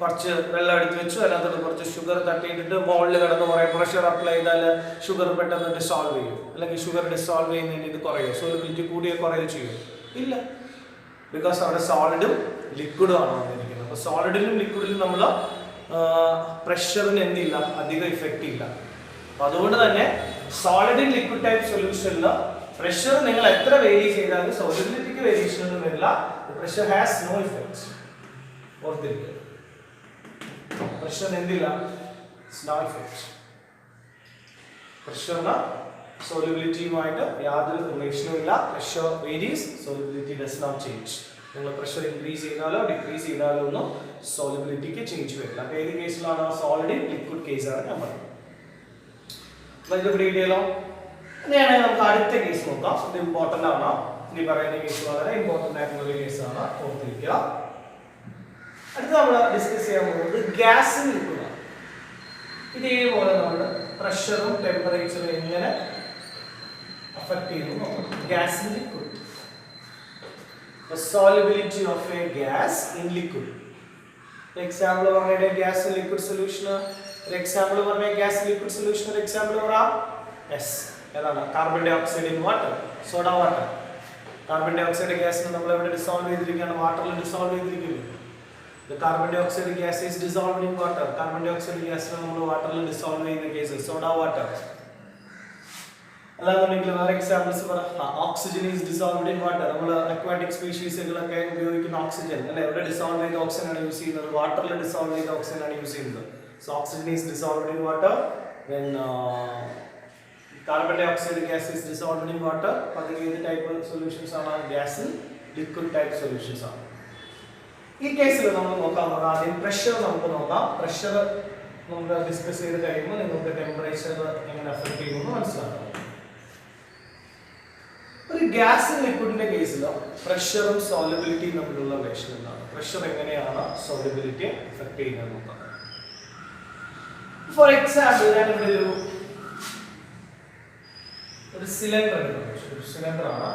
കുറച്ച് വെള്ളം എടുത്ത് വെച്ചു, അതിനകത്തോട്ട് കുറച്ച് ഷുഗർ തട്ടിയിട്ടിട്ട് മുകളിൽ കിടന്ന് കുറേ പ്രഷർ അപ്ലൈ ചെയ്താൽ ഷുഗർ പെട്ടെന്ന് ഡിസോൾവ് ചെയ്യും, അല്ലെങ്കിൽ ഷുഗർ ഡിസോൾവ് ചെയ്യുന്നതിന് ഇത് കുറയും, സോളിബിലിറ്റി കൂടിയോ കുറയോ ചെയ്യും? ഇല്ല. ബിക്കോസ് അവിടെ സോളിഡും ലിക്വിഡും ആണ് വന്നിരിക്കുന്നത്. അപ്പോൾ സോളിഡിലും ലിക്വിഡിലും നമ്മൾ പ്രഷറിന് എന്തില്ല, അധികം ഇഫക്റ്റ് ഇല്ല. അപ്പോൾ അതുകൊണ്ട് തന്നെ സോളിഡ് ഇൻ ലിക്വിഡ് ടൈപ്പ് സൊല്യൂഷനിൽ പ്രഷർ നിങ്ങൾ എത്ര വേരി ചെയ്താലും സോളിബിലിറ്റിക്ക് വേരിയേഷൻ ഒന്നും വരില്ല. Pressure has no effect. ഓർത്തിരിക്കുക, പ്രഷർ എന്തില്ല, നോ ഇഫക്റ്റ്. പ്രഷറിന് സോളിബിലിറ്റിയുമായിട്ട് യാതൊരു റിലേഷനും ഇല്ല. Pressure varies, solubility does not change. നിങ്ങൾ പ്രഷർ ഇൻക്രീസ് ചെയ്താലോ ഡിക്രീസ് ചെയ്താലോ ഒന്നും സോളിബിലിറ്റിക്ക് ചേഞ്ച് വരില്ല. അപ്പോൾ ഏത് കേസിലാണ്? സോളിഡ് ലിക്വിഡ് കേസാണ് ഞാൻ പറയുന്നത്. അപ്പോൾ ഇത് പിടിയില്ലോ. അങ്ങനെയാണെങ്കിൽ നമുക്ക് അടുത്ത കേസ് നോക്കാം. ഇത് ഇമ്പോർട്ടൻ്റ് ആണ്. ഇനി പറയുന്ന കേസ് വളരെ ഇമ്പോർട്ടന്റ് ആയിട്ടുള്ള ഒരു കേസാണ്, ഓർത്തിരിക്കുക. അടുത്ത നമ്മൾ ഡിസ്കസ് ചെയ്യാൻ പോകുന്നത് ഗ്യാസും ലിക്വിഡാണ്. ഇതേപോലെ നമ്മൾ പ്രഷറും ടെമ്പറേച്ചറും എങ്ങനെ അഫക്ട് ചെയ്യുന്നു നോക്കണം. Gas in liquid, solubility of a gas in liquid. Example പറഞ്ഞ ഗ്യാസ് ഇൻ ലിക്വിഡ് സൊല്യൂഷൻ, ഒരു എക്സാമ്പിൾ പറഞ്ഞ ഗ്യാസ് ഇൻ ലിക്വിഡ് സൊല്യൂഷൻ ഒരു എക്സാമ്പിൾ പറ. യെസ്, ഏതാണ്? Carbon dioxide in water, soda water. Carbon dioxide ഗ്യാസിനെ നമ്മൾ എവിടെ dissolve ചെയ്തിരിക്കുകയാണ്? വാട്ടറിൽ ഡിസോൾവ് ചെയ്തിരിക്കുന്നു. The carbon dioxide gas is dissolved in water. Carbon dioxide gas നമ്മൾ വാട്ടറിൽ ഡിസോൾവ് ചെയ്യുന്ന കേസ് സോഡ വാട്ടർ. അല്ലാന്നുണ്ടെങ്കിൽ വേറെ എക്സാമ്പിൾസ് പറ. Oxygen is dissolved in water. നമ്മൾ അക്വാറ്റിക് സ്പീഷീസുകളൊക്കെ ഉപയോഗിക്കുന്ന ഓക്സിജൻ അല്ലെ, എവിടെ ഡിസോൾവ് ചെയ്ത ഓക്സിജൻ ആണ് യൂസ് ചെയ്യുന്നത്? വാട്ടറിൽ ഡിസോൾവ് ചെയ്ത ഓക്സിജൻ ആണ് യൂസ് ചെയ്യുന്നത്. So oxygen is dissolved in water, then carbon dioxide gas is dissolved in water. അതിൽ ഏത് ടൈപ്പ് സൊല്യൂഷൻസ് ആണ്? ഗ്യാസ് ലിക്വിഡ് ടൈപ്പ് സൊല്യൂഷൻസ് ആണ്. ഈ കേസിൽ നമ്മൾ നോക്കാൻ പോകുന്നത് ആദ്യം പ്രഷർ നമുക്ക് നോക്കാം. പ്രഷർ നമുക്ക് ഡിസ്കസ് ചെയ്ത് കഴിയുമ്പോൾ നിങ്ങൾക്ക് ടെമ്പറേച്ചർ എങ്ങനെ അഫക്ട് ചെയ്യുമെന്ന് മനസ്സിലാക്കാം. ഒരു ഗ്യാസ് ലിക്വിഡിന്റെ കേസിൽ പ്രഷറും സോളിബിലിറ്റിയും തമ്മിലുള്ള റിലേഷൻ എന്താണ്? പ്രഷർ എങ്ങനെയാണ് സോളിബിലിറ്റി അഫക്ട് ചെയ്യുന്നത് നോക്കാം. ഫോർ എക്സാമ്പിൾ ഞാൻ ഇവിടെ ഒരു സിലിണ്ടർ എടുക്കുന്നു. ഒരു സിലിണ്ടർ ആണ്.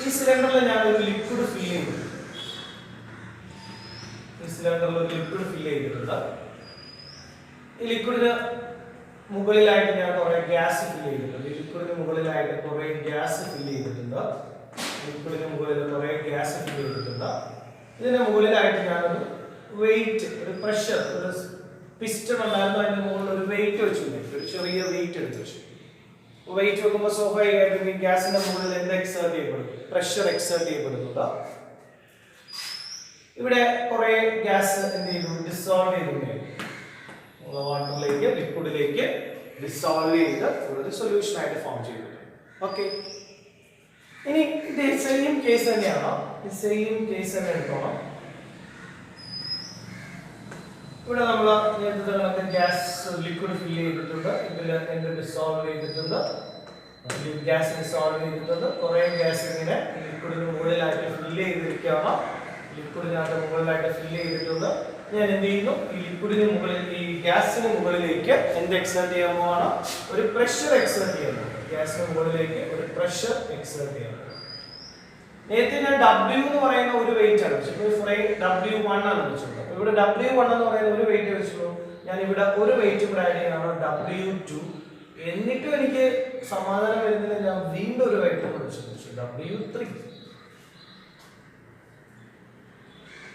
ഈ സിലിണ്ടറിൽ ഞാൻ ഒരു ലിക്വിഡ് ഫിൽ ചെയ്തു. ഈ സിലിണ്ടറിൽ ഒരു ലിക്വിഡ് ഫിൽ ചെയ്തിട്ടുണ്ട്. ഈ ലിക്വിഡിന് മുകളിലായിട്ട് ഞാൻ കുറെ ഗ്യാസ് ഫിൽ ചെയ്തിട്ടുണ്ട്. ലിക്വിഡിന് മുകളിലായിട്ട് കുറെ ഗ്യാസ് ഫിൽ ചെയ്തിട്ടുണ്ട്. ലിക്വിഡിന് മുകളിൽ കുറെ ഗ്യാസ് ഫിൽ ചെയ്തിട്ടുണ്ട്. ഇതിന് മുകളിലായിട്ട് ഞാനൊരു വെയിറ്റ്, ഒരു പ്രഷർ, ഒരു പിസ്റ്റൺ ഉണ്ടായിരുന്നു. അതിന്റെ മുകളിൽ ഒരു വെയിറ്റ് വെച്ചു, ഒരു ചെറിയ വെയിറ്റ് എടുത്ത് വെച്ചു. വെയിറ്റ് വെക്കുമ്പോൾ സ്വാഭാവികമായിട്ടും ഈ ഗ്യാസിന്റെ മുകളിൽ എന്ത് എക്സേർട്ട് ചെയ്യപ്പെടും? പ്രഷർ എക്സേർട്ട് ചെയ്യപ്പെടുന്നുണ്ട്. ഇവിടെ കുറെ ഗ്യാസ് എന്ത് ചെയ്തു? ഡിസോൾവ് ചെയ്തു. വാട്ടറിലേക്ക്, ലിക്വിഡിലേക്ക് ഡിസോൾവ് ചെയ്ത് ഒരു സൊല്യൂഷൻ ആയിട്ട് ഫോം ചെയ്തിട്ടുണ്ട്. ഓക്കെ, ഇനി ഇത് സെയിം കേസ് തന്നെയാണോ? സെയിം കേസ് തന്നെ എടുക്കണം. ഇവിടെ നമ്മൾ നേരത്തെ ഗ്യാസ് ലിക്വിഡ് ഫിൽ ചെയ്തിട്ടുണ്ട്. ഇതിൽ എന്ത് ഡിസോൾവ് ചെയ്തിട്ടുണ്ട്? ഗ്യാസ് ഡിസോൾവ് ചെയ്തിട്ടുണ്ട്. കുറെ ഗ്യാസ് ഇങ്ങനെ ലിക്വിഡിന് മുകളിലായിട്ട് ഫില്ല് ചെയ്തിരിക്കുകയാണ്. ലിക്വിഡിനകത്ത് മുകളിലായിട്ട് ഫില്ല് ചെയ്തിട്ടുണ്ട്. ഞാൻ എന്ത് ചെയ്യുന്നു? ഈ ലിക്വിഡിന് മുകളിൽ, ഈ ഗ്യാസിന് മുകളിലേക്ക് എന്ത് എക്സേർട്ട് ചെയ്യാൻ പോവാണ്? ഒരു പ്രഷർ എക്സേർട്ട് ചെയ്യാൻ പോകും. ഗ്യാസിന് മുകളിലേക്ക് ഒരു പ്രഷർ എക്സേർട്ട് ചെയ്യാൻ പോകും. നേരത്തെ ഞാൻ W എന്ന് പറയുന്ന ഒരു വെയിറ്റ് ആണ് വെച്ചത്. W1 ആണ് വെച്ചത്. അപ്പോൾ ഇവിടെ W1 എന്ന് പറയുന്ന ഒരു വെയിറ്റ് വെച്ചു. ഞാൻ ഇവിടെ ഒരു വെയിറ്റ് കൂടെ ആഡ് ചെയ്യണം, W2. എന്നിട്ടും എനിക്ക് സമാധാനം വരുന്നില്ല. ഞാൻ വീണ്ടും ഒരു വെയിറ്റ് കൂടെ വെച്ചു, W3.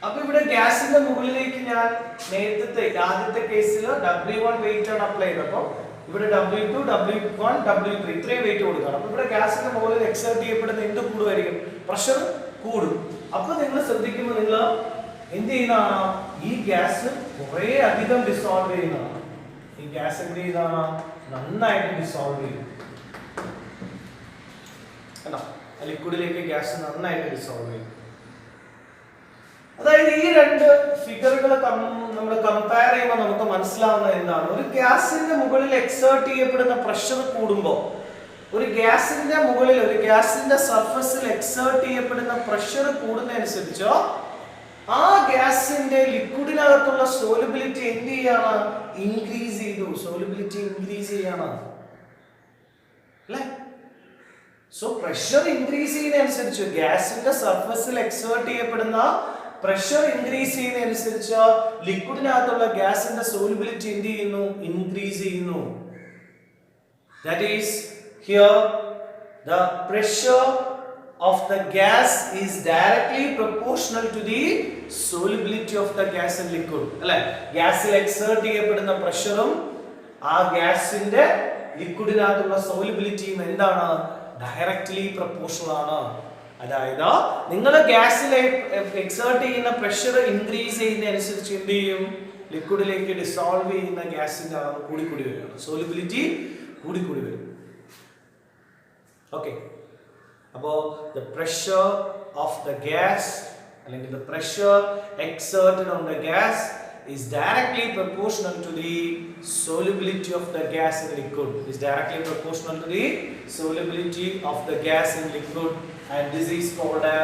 അപ്പൊ ഇവിടെ ഗ്യാസിന്റെ മുകളിലേക്ക് ഞാൻ നേരത്തെ ആദ്യത്തെ കേസിൽ W1 വെയിറ്റ് ആണ് അപ്ലൈ ചെയ്തപ്പോൾ ഇവിടെ W2, W1, W3 ഇത്രയും വെയിറ്റ് കൊടുക്കണം. അപ്പൊ ഇവിടെ ഗ്യാസിന്റെ മുകളിൽ എക്സേർട്ട് ചെയ്യപ്പെടുന്ന എന്ത് കൂടുമായിരിക്കും? പ്രഷർ കൂടും. അപ്പൊ നിങ്ങൾ ശ്രദ്ധിക്കുമ്പോൾ നിങ്ങൾ എന്ത് ചെയ്യുന്നതാണ്? ഈ ഗ്യാസ് കുറെ അധികം ഡിസോൾവ് ചെയ്യുന്നതാണ്. ഈ ഗ്യാസ് എന്ത് ചെയ്യുന്നതാണ്? നന്നായിട്ട് ഡിസോൾവ് ചെയ്യും. കണ്ടോ? ലിക്വിഡിലേക്ക് ഗ്യാസ് നന്നായിട്ട് ഡിസോൾവ് ചെയ്യും. അതായത് ഈ രണ്ട് ഫിഗറുകൾ നമ്മൾ കമ്പയർ ചെയ്യുമ്പോൾ നമുക്ക് മനസ്സിലാവുന്നത് എന്താണ്? ഒരു ഗ്യാസിന്റെ മുകളിൽ എക്സേർട്ട് ചെയ്യപ്പെടുന്ന പ്രഷർ കൂടുമ്പോൾ, ഒരു ഗ്യാസിന്റെ മുകളിൽ, ഒരു ഗ്യാസിന്റെ സർഫസിൽ എക്സേർട്ട് ചെയ്യപ്പെടുന്ന പ്രഷർ കൂടുന്നതനുസരിച്ച് ആ ഗ്യാസിന്റെ ലിക്വിഡിനകത്തുള്ള സോലിബിലിറ്റി എന്ത് ചെയ്യാണ്? ഇൻക്രീസ് ചെയ്തു. സോലിബിലിറ്റി ഇൻക്രീസ് ചെയ്യാണ് അല്ലേ? സോ പ്രഷർ ഇൻക്രീസ് ചെയ്യുന്നതനുസരിച്ച്, ഗ്യാസിന്റെ സർഫസിൽ എക്സേർട്ട് ചെയ്യപ്പെടുന്ന പ്രഷർ ഇൻക്രീസ് ചെയ്യുന്നതനുസരിച്ച് ലിക്വിഡിനകത്തുള്ള ഗ്യാസിന്റെ സോലിബിലിറ്റി എന്ത് ചെയ്യുന്നു? ഇൻക്രീസ് ചെയ്യുന്നു. That is, here the pressure of the gas is directly proportional to the solubility of the gas in liquid. അല്ലേ? ഗ്യാസിൽ എക്സേർട്ട് ചെയ്യപ്പെടുന്ന പ്രഷറും ആ ഗ്യാസിന്റെ ലിക്വിഡിനകത്തുള്ള സോലിബിലിറ്റിയും എന്താണ്? ഡയറക്ട്ലി പ്രൊപ്പോർഷണൽ ആണ്. അതായത് നിങ്ങൾ ഗ്യാസിൽ എക്സേർട്ട് ചെയ്യുന്ന പ്രഷർ ഇൻക്രീസ് ചെയ്യുന്നതനുസരിച്ച് എന്ത് ചെയ്യും? ലിക്വിഡിലേക്ക് ഡിസോൾവ് ചെയ്യുന്ന ഗ്യാസിന്റെ അളവ് കൂടിക്കൂടി വരികയാണ്. സോലിബിലിറ്റി കൂടിക്കൂടി വരും. ഓക്കെ, അപ്പോൾ the pressure of the gas അല്ലെങ്കിൽ the pressure exerted on the gas is directly proportional to the solubility of the gas in liquid. Is directly proportional to the solubility of the gas in liquid, and this is called a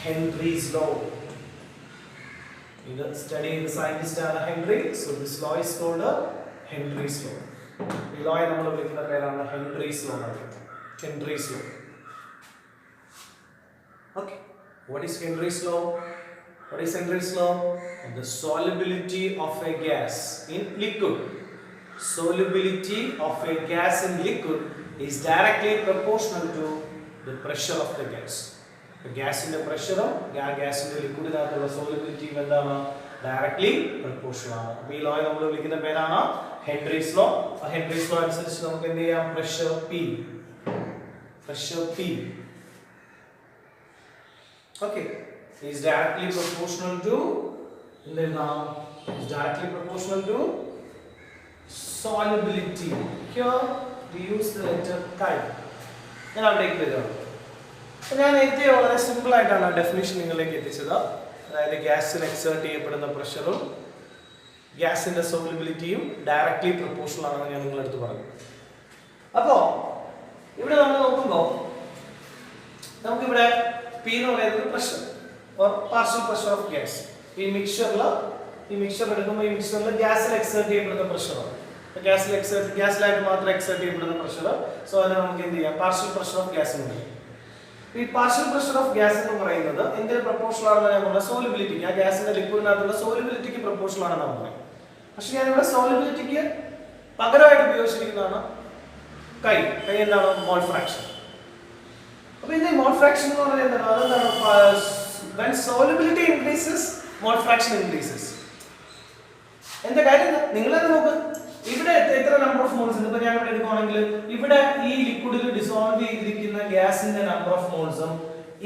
Henry's law. In the study in the scientist Henry, so this law is called a Henry's law. The law നമ്മൾ വിളിക്കുന്ന പേരാണ് Henry's law. Henry's law. Okay. What is Henry's law? What is Henry's law? The solubility of a gas in liquid. Solubility of a gas in liquid is directly proportional to the pressure of the gas. The gas in the pressure, gas in the liquid, the solubility directly proportional. We law നമ്മൾ വിളിക്കുന്ന പേരാണ് Henry's law. Henry's law അനുസരിച്ച് നമുക്ക് എന്ത് ചെയ്യാം? Pressure P. Pressure P. Okay, is directly proportional to solubility. Here we use the letter chi. ഞാൻ അവിടേക്ക് വരാം. ഞാൻ നേരത്തെ വളരെ സിമ്പിൾ ആയിട്ടാണ് ഡെഫിനിഷൻ നിങ്ങളിലേക്ക് എത്തിച്ചത്. അതായത് ഗ്യാസിൽ എക്സേർട്ട് ചെയ്യപ്പെടുന്ന പ്രഷറും ഗ്യാസിന്റെ സോളിബിലിറ്റിയും ഡയറക്ട്ലി പ്രൊപ്പോർഷണൽ ആണെന്ന് ഞാൻ നിങ്ങളുടെ അടുത്ത് പറഞ്ഞു. അപ്പോൾ ഇവിടെ നമ്മൾ നോക്കുമ്പോൾ നമുക്കിവിടെ P എന്ന് പറയുന്നത് pressure or partial pressure of gas. ഈ മിക്സ്ചറിൽ എടുക്കുമ്പോൾ ഈ മിക്സ്ചറിൽ ഗ്യാസിൽ എക്സേർട്ട് ചെയ്യപ്പെടുന്ന പ്രഷറാണ്. ഗ്യാസിലായിട്ട് മാത്രം എക്സേർട്ട് ചെയ്യപ്പെടുന്ന പ്രഷർ. സോ അതിനെ നമുക്ക് എന്ത് ചെയ്യാം? പാർഷ്യൽ പ്രഷർ ഓഫ് ഗ്യാസ് എന്ന് പറയും. ഈ പാർഷ്യൽ പ്രഷർ ഓഫ് ഗ്യാസ് എന്ന് പറയുന്നത് എന്തിന് പ്രൊപ്പോർഷണൽ ആണെന്ന് ഞാൻ പറഞ്ഞത്? സോളിബിലിറ്റിക്ക്. ആ ഗ്യാസിന്റെ ലിക്വിഡിനകത്തുള്ള സോളിബിലിറ്റിക്ക് പ്രൊപ്പോർഷണൽ ആണെന്ന് ഞാൻ പറയും. പക്ഷെ ഞാനിവിടെ സോളിബിലിറ്റിക്ക് പകരമായിട്ട് ഉപയോഗിച്ചിരിക്കുന്നതാണ് കൈ എന്താണ്? Mole fraction. അപ്പോൾ ഇത് മോൾ ഫ്രാക്ഷൻ എന്ന് പറഞ്ഞാൽ എന്താണ്? അതെന്താണ്? when solubility increases, mole fraction increases. എന്താ കാര്യം? നിങ്ങളത് നോക്ക്. ഇവിടെ എത്ര നമ്പർ ഓഫ് മോൾസ് ഉണ്ട്? ഇപ്പോൾ ഞാൻ ഇവിടെ എടുക്കുകയാണെങ്കിൽ ഇവിടെ ഈ ലിക്വിഡിൽ ഡിസോൾവ് ചെയ്തിരിക്കുന്ന ഗ്യാസിന്റെ നമ്പർ ഓഫ് മോൾസും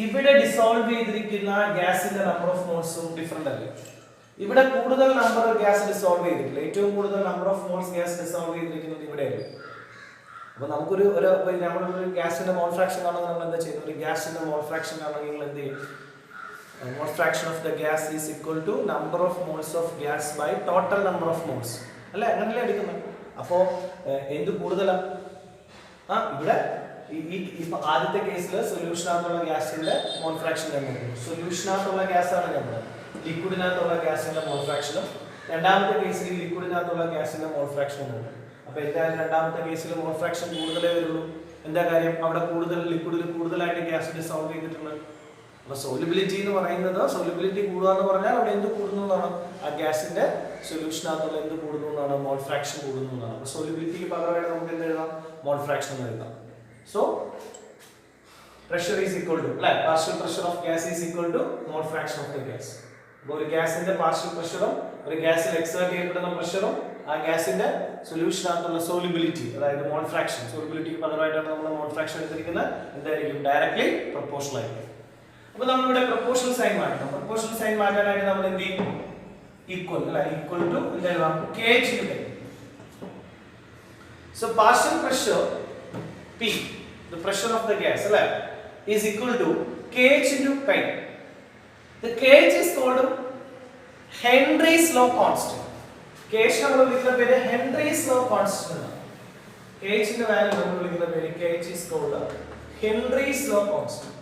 ഇവിടെ ഡിസോൾവ് ചെയ്തിരിക്കുന്ന ഗ്യാസിന്റെ നമ്പർ ഓഫ് മോൾസും ഡിഫറെന്റ് അല്ലേ? ഇവിടെ കൂടുതൽ നമ്പർ ഗ്യാസ് ഡിസോൾവ് ചെയ്തിട്ടില്ല. ഏറ്റവും കൂടുതൽ number of moles gas dissolve ചെയ്തിരിക്കുന്നത് ഇവിടെയല്ലേ? അപ്പോൾ നമുക്കൊരു നമ്മളൊരു ഗ്യാസിന്റെ മോൾ ഫ്രാക്ഷൻ കാണുന്നത് നമ്മൾ എന്താ ചെയ്യുന്നത്? ഒരു ഗ്യാസിന്റെ മോൾ ഫ്രാക്ഷൻ കാണുമെങ്കിൽ നിങ്ങൾ എന്ത് ചെയ്യും? Mole fraction of the gas is equal to number of moles of gas by total number of moles. അല്ലേ? അങ്ങനെയല്ലേ എടുക്കുന്നത്? അപ്പോൾ എന്ത് കൂടുതലാണ്? ഇവിടെ ഇപ്പൊ ആദ്യത്തെ കേസിൽ സൊല്യൂഷനകത്തുള്ള ഗ്യാസിന്റെ മോൾ ഫ്രാക്ഷൻ തന്നെ. സൊല്യൂഷനകത്തുള്ള ഗ്യാസാണ് നമ്മൾ ലിക്വിഡിനകത്തുള്ള ഗ്യാസിന്റെ മോൾ ഫ്രാക്ഷനും, രണ്ടാമത്തെ കേസിൽ ലിക്വിഡിനകത്തുള്ള ഗ്യാസിന്റെ മോൾ ഫ്രാക്ഷനും ഉണ്ട്. അപ്പോൾ എന്തായാലും രണ്ടാമത്തെ കേസിൽ മോൾ ഫ്രാക്ഷൻ കൂടുതലേ വരുള്ളൂ. എന്താ കാര്യം? അവിടെ ലിക്വിഡിൽ കൂടുതലായിട്ട് ഗ്യാസ് ഡിസോൾവ് ചെയ്തിട്ടുണ്ട്. അപ്പോൾ സോളിബിലിറ്റി എന്ന് പറയുന്നത്, സോളിബിലിറ്റി കൂടുക എന്ന് പറഞ്ഞാൽ അവിടെ എന്ത് കൂടുന്നു എന്നാണ്? ആ ഗ്യാസിന്റെ സൊല്യൂഷനകത്തുള്ള എന്ത് കൂടുന്നു എന്നാണ്? മോൾ ഫ്രാക്ഷൻ കൂടുന്നു എന്നാണ്. അപ്പോൾ സോളിബിലിറ്റിക്ക് പകരമായിട്ട് നമുക്ക് എന്ത് എഴുതാം? മോൾ ഫ്രാക്ഷൻ എന്ന് എഴുതാം. So pressure is equal to അല്ലേ? Partial pressure of gas is equal to mole fraction of the gas. അപ്പോൾ ഒരു ഗ്യാസിന്റെ പാർഷ്യൽ പ്രഷറും ഒരു ഗ്യാസിൽ എക്സേർട്ട് ചെയ്യപ്പെടുന്ന പ്രഷറും ആ ഗ്യാസിന്റെ സൊല്യൂഷനകത്തുള്ള സോളിബിലിറ്റി, അതായത് മോൾ ഫ്രാക്ഷൻ, സോളിബിലിറ്റിക്ക് പകരമായിട്ടാണ് നമ്മൾ മോൾ ഫ്രാക്ഷൻ എടുത്തിരിക്കുന്നത്. എന്തായിരിക്കും? ഡയറക്ട്ലി പ്രൊപ്പോർഷണൽ ആയിരിക്കും. അപ്പോൾ നമ്മളിവിടെ പ്രൊപ്പോർഷണൽ സൈൻ മാറ്റണം. പ്രൊപ്പോർഷണൽ സൈൻ മാറ്റാനായിട്ട് നമ്മൾ എന്ത് ചെയ്യും? ഈക്വൽ അല്ല, ഈക്വൽ ടു എന്താ? kh into K. So partial pressure P, the pressure of the gas, അല്ലേ, is equal to kh into chi. The kh is called Henry's law constant. kh നമ്മൾ വിളിക്കുന്ന പേര് Henry's law constant ആണ്. kh ന്റെ value നമ്മൾ വിളിക്കുന്ന പേര് kh is called Henry's law constant.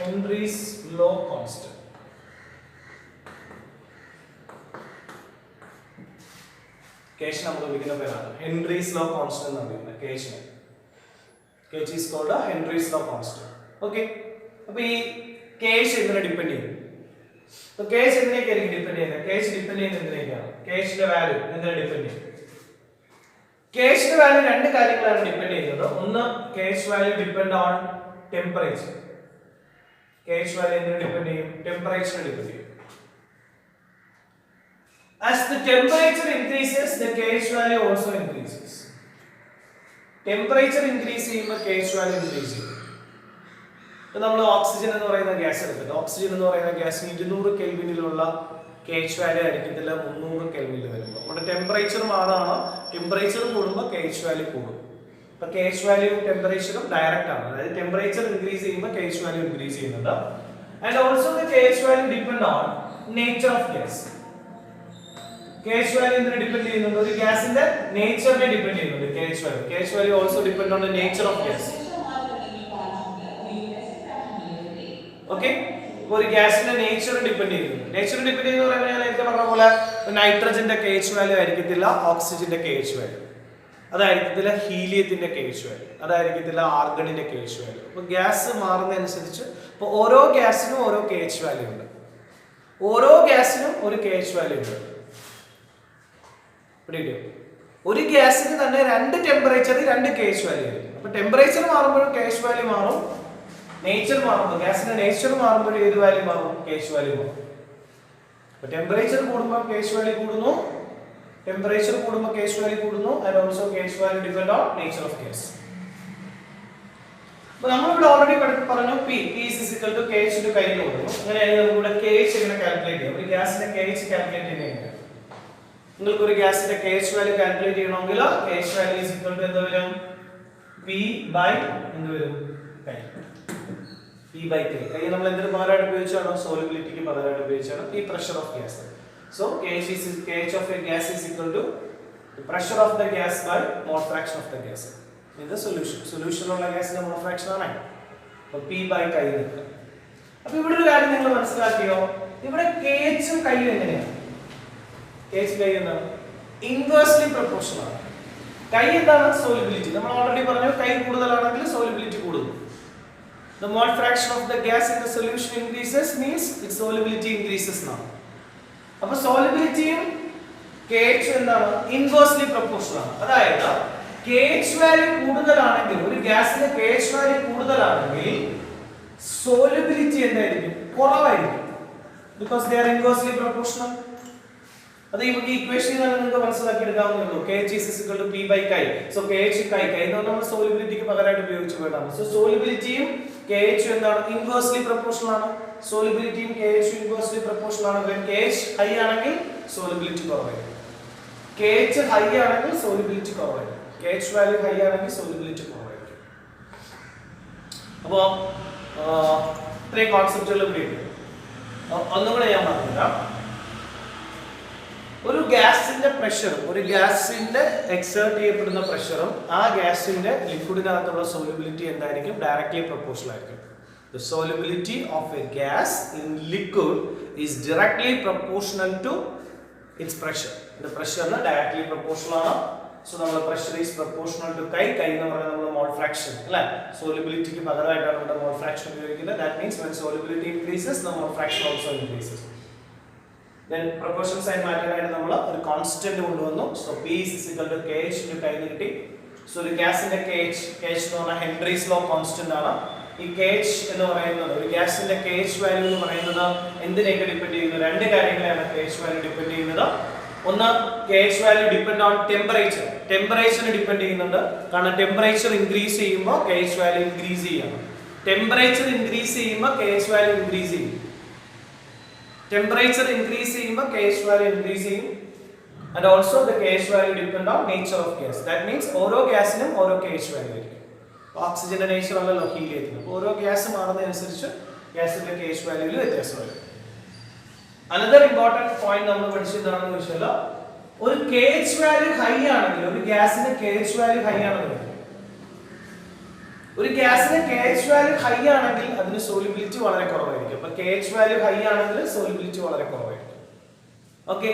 Henry's law constant. kh നമ്മൾ വിളിക്കുന്ന പേരാണ് Henry's law constant എന്ന് പറയുന്നത്. kh is called Henry's law constant. Okay, അപ്പോൾ ഈ kh എന്തിനെ ഡിപെൻഡ് ചെയ്യും? അപ്പോൾ kh എന്തിനേക്കായിരിക്കും ഡിപെൻഡ് ചെയ്യുന്നത്? kh ഡിപെൻഡ് ചെയ്യുന്നത് എന്തിനേക്കാണ്? kh ന്റെ വാല്യൂ എന്തിനെ ഡിപെൻഡ് ചെയ്യും? kh ന്റെ വാല്യൂ രണ്ട് കാര്യങ്ങളാണ് ഡിപെൻഡ് ചെയ്യുന്നത്. ഒന്ന്, kh value depend on temperature. kh value എന്തിനെ ഡിപെൻഡ് ചെയ്യും? ടെമ്പറേച്ചർ ഡിപെൻഡ് ചെയ്യും. As the temperature increases, the kh value also increases. Temperature increase ചെയ്യുമ്പോൾ kh value increase ചെയ്യും. ഇപ്പോൾ നമ്മൾ ഓക്സിജൻ എന്ന് പറയുന്ന ഗ്യാസ് എടുത്തിട്ട്, ഓക്സിജൻ എന്ന് പറയുന്ന ഗ്യാസിന് 200 കെൽവിനിലുള്ള kh വാല്യൂ ആയിരിക്കത്തില്ല 300 കെൽവിനിൽ വരുമ്പോൾ. നമ്മുടെ ടെമ്പറേച്ചർ മാറാണ്, ടെമ്പറേച്ചർ കൂടുമ്പോൾ kh വാല്യൂ കൂടും. അപ്പോൾ kh വാല്യൂ ടെമ്പറേച്ചറും ഡയറക്റ്റ് ആണ്, അതായത് ടെമ്പറേച്ചർ ഇൻക്രീസ് ചെയ്യുമ്പോൾ kh വാല്യൂ ഇൻക്രീസ് ചെയ്യുന്നുണ്ട്. And also the kh value depend on nature of gas. KH value എന്തിനെ ഡിപെൻഡ് ചെയ്യുന്നുണ്ട്? ഒരു ഗ്യാസിന്റെ നേച്ചറിനെ ഡിപെൻഡ് ചെയ്യുന്നുണ്ട്. KH value also depend on the nature of gas. Okay, ഒരു ഗ്യാസിന്റെ നേച്ചർ ഡിപെൻഡ് ചെയ്യുന്നു. നേച്ചർ ഡിപെൻഡ് ചെയ്യുന്ന പറയുമ്പോൾ ഞാൻ നേരത്തെ പറഞ്ഞ പോലെ നൈട്രജന്റെ KH വാല്യൂ ആയിരിക്കത്തില്ല ഓക്സിജന്റെ KH വാല്യൂ, അതായിരിക്കത്തില്ല ഹീലിയത്തിന്റെ KH വാല്യൂ, അതായിരിക്കത്തില്ല ആർഗണിന്റെ KH വാല്യൂ. അപ്പോൾ ഗ്യാസ് മാറുന്നതനുസരിച്ച് ഇപ്പോൾ ഓരോ ഗ്യാസിനും ഓരോ KH വാല്യൂ ഉണ്ട്. ഓരോ ഗ്യാസിനും ഒരു KH വാല്യൂ ഉണ്ട്. ഒരു ഗ്യാസിന് തന്നെ രണ്ട് ടെമ്പറേച്ചറിൽ രണ്ട് KH വാല്യൂ ആയിരിക്കും. അപ്പോൾ ടെമ്പറേച്ചർ മാറുമ്പോഴും KH വാല്യൂ മാറും, നേച്ചർ മാറുമ്പോൾ ഗ്യാസിന്റെ നേച്ചർ മാറുമ്പോൾ ഏത് വാല്യൂ മാറും? KH വാല്യൂ മാറും. അപ്പോൾ ടെമ്പറേച്ചർ കൂടുമ്പോൾ KH വാല്യൂ കൂടുന്നു, ടെമ്പറേച്ചർ കൂടുമ്പോൾ KH വാല്യൂ കൂടുന്നു, and also KH value depend on nature of gas. അപ്പോൾ നമ്മൾ ഇവിടെ ഓൾറെഡി പറഞ്ഞു P is equal to KH into കൈ കൊടുക്കുന്നു. അങ്ങനെയാണെങ്കിൽ നമുക്ക് ഇവിടെ KH എങ്ങനെ കാൽക്കുലേറ്റ് ചെയ്യാം? ഒരു ഗ്യാസിന്റെ KH കാൽക്കുലേറ്റ് ചെയ്യുന്നത് നിങ്ങൾക്ക് ഒരു ഗ്യാസിന്റെ KH വാല്യൂ കാൽക്കുലേറ്റ് ചെയ്യണമെങ്കിൽ KH value is equal to എന്ത് വരും? P by എന്ത് വരും? കൈ. P by K. കൈ നമ്മൾ എന്തിനു പകരമായിട്ട് ഉപയോഗിച്ചാണോ? സോളിബിലിറ്റിക്ക് പകരമായിട്ട് ഉപയോഗിച്ചാണ് ഈ pressure of gas. So KH of a gas is equal to the pressure of the gas by mole fraction of the gas in the solution. Solution ഉള്ള ഗ്യാസിന്റെ mole fraction ആണ്. അപ്പോൾ P by കൈ നിൽക്കുക. അപ്പോൾ ഇവിടെ ഒരു കാര്യം നിങ്ങൾ മനസ്സിലാക്കിയോ? ഇവിടെ KH ഉം കൈ എങ്ങനെയാണ്? KH കൈ എന്താണ്? ഇൻവേഴ്സ്ലി പ്രൊപ്പോർഷണൽ ആണ്. കൈ എന്താണ്? സോളിബിലിറ്റി. നമ്മൾ ഓൾറെഡി പറഞ്ഞു കൈ കൂടുതലാണെങ്കിൽ സോളിബിലിറ്റി കൂടുന്നു. The mole fraction of the gas in the solution increases means its solubility increases now. അപ്പോൾ സോളിബിലിറ്റിയും KH എന്താണ്? ഇൻവേഴ്സ്ലി പ്രൊപ്പോർഷണൽ ആണ്. അതായത് KH വാല്യൂ കൂടുതലാണെങ്കിൽ ഒരു ഗ്യാസിന്റെ KH വാല്യൂ കൂടുതലാണെങ്കിൽ സോളിബിലിറ്റി എന്തായിരിക്കും? കുറവായിരിക്കും. Because they are inversely proportional. അത് ഈ ഇക്വേഷനിൽ നിന്ന് നിങ്ങൾക്ക് മനസ്സിലാക്കി എടുക്കാവുന്നേ ഉള്ളൂ. KH is equal to P by chi. So KH കൈ എന്ന് പറഞ്ഞാൽ നമ്മൾ സോളിബിലിറ്റിക്ക് പകരമായിട്ട് ഉപയോഗിച്ചു പോയതാണ്. സോ സോളിബിലിറ്റിയും KH എന്താണ്? ഇൻവേഴ്സ്ലി പ്രൊപ്പോർഷണൽ ആണ്. സോളിബിലിറ്റിയും KH ഇൻവേഴ്സ്ലി പ്രൊപ്പോർഷണൽ ആണ്. when KH ഹൈ ആണെങ്കിൽ സോളിബിലിറ്റി കുറവായിരിക്കും. KH ഹൈ ആണെങ്കിൽ സോളിബിലിറ്റി കുറവായിരിക്കും. KH വാല്യൂ ഹൈ ആണെങ്കിൽ സോളിബിലിറ്റി കുറവായിരിക്കും. അപ്പോൾ ഇത്രയും കോൺസെപ്റ്റുകൾ ഇവിടെ ഉണ്ട്. ഒന്നുകൂടെ ഞാൻ പറഞ്ഞുതരാം. ഒരു ഗ്യാസിന്റെ പ്രഷർ, ഒരു ഗ്യാസിന്റെ എക്സേർട്ട് ചെയ്യപ്പെടുന്ന പ്രഷറും ആ ഗ്യാസിന്റെ ലിക്വിഡിനകത്തുള്ള സോളിബിലിറ്റി എന്തായിരിക്കും? ഡയറക്ട്ലി പ്രൊപ്പോർഷണൽ ആയിരിക്കും. The solubility of a gas in liquid is directly proportional to its pressure. The pressure is directly proportional. So the pressure is proportional to chi. Chi is the mole fraction. Solubility ki pagaraayittu the mole fraction ഉപയോഗിക്കുന്നത്. That means when solubility increases, the mole fraction also increases. Then proportion sign മാറ്റാനായിട്ട് നമ്മൾ ഒരു constant കൊണ്ടുവന്നു. So P is equal to KH into chi കിട്ടി. So the gas in the KH എന്ന് പറഞ്ഞാൽ Heinrich law constant ആണ്. ഈ KH എന്ന് പറയുന്നത് ഒരു ഗ്യാസിന്റെ KH വാല്യൂ എന്ന് പറയുന്നത് എന്തിനെയൊക്കെ ഡിപെൻഡ് ചെയ്യുന്നു? രണ്ട് കാര്യങ്ങളെയാണ് KH വാല്യൂ ഡിപെൻഡ് ചെയ്യുന്നത്. ഒന്ന് KH value depend on temperature. ടെമ്പറേച്ചറിനെ ഡിപെൻഡ് ചെയ്യുന്നുണ്ട്. കാരണം ടെമ്പറേച്ചർ ഇൻക്രീസ് ചെയ്യുമ്പോൾ KH വാല്യൂ ഇൻക്രീസ് ചെയ്യണം. ടെമ്പറേച്ചർ ഇൻക്രീസ് ചെയ്യുമ്പോൾ KH വാല്യൂ ഇൻക്രീസ് ചെയ്യും. ടെമ്പറേച്ചർ ഇൻക്രീസ് ചെയ്യുമ്പോൾ KH വാല്യൂ ഇൻക്രീസ് ചെയ്യും. And also the KH value depend on nature of gas. That means ഓരോ ഗ്യാസിനും ഓരോ KH വാല്യൂ ആയിരിക്കും. ഓക്സിജന്റെ നേച്ചർ അല്ലല്ലോ ഹീലിയത്തിന്. അപ്പോൾ ഓരോ ഗ്യാസ് മാറുന്നതനുസരിച്ച് ഗ്യാസിന്റെ KH വാല്യൂവിൽ വ്യത്യാസം വരും. അനദർ ഇമ്പോർട്ടന്റ് പോയിന്റ് നമ്മൾ പഠിച്ചതാണെന്ന് വെച്ചാൽ ഒരു KH വാല്യൂ ഹൈ ആണെങ്കിൽ ഒരു ഗ്യാസിന്റെ KH വാല്യൂ ഹൈ ആണെങ്കിൽ ഒരു ഗ്യാസിന്റെ KH വാല്യൂ ഹൈ ആണെങ്കിൽ അതിന് സോളിബിലിറ്റി വളരെ കുറവായിരിക്കും. അപ്പോൾ KH വാല്യൂ ഹൈ ആണെങ്കിൽ സോളിബിലിറ്റി വളരെ കുറവായിരിക്കും. ഓക്കേ.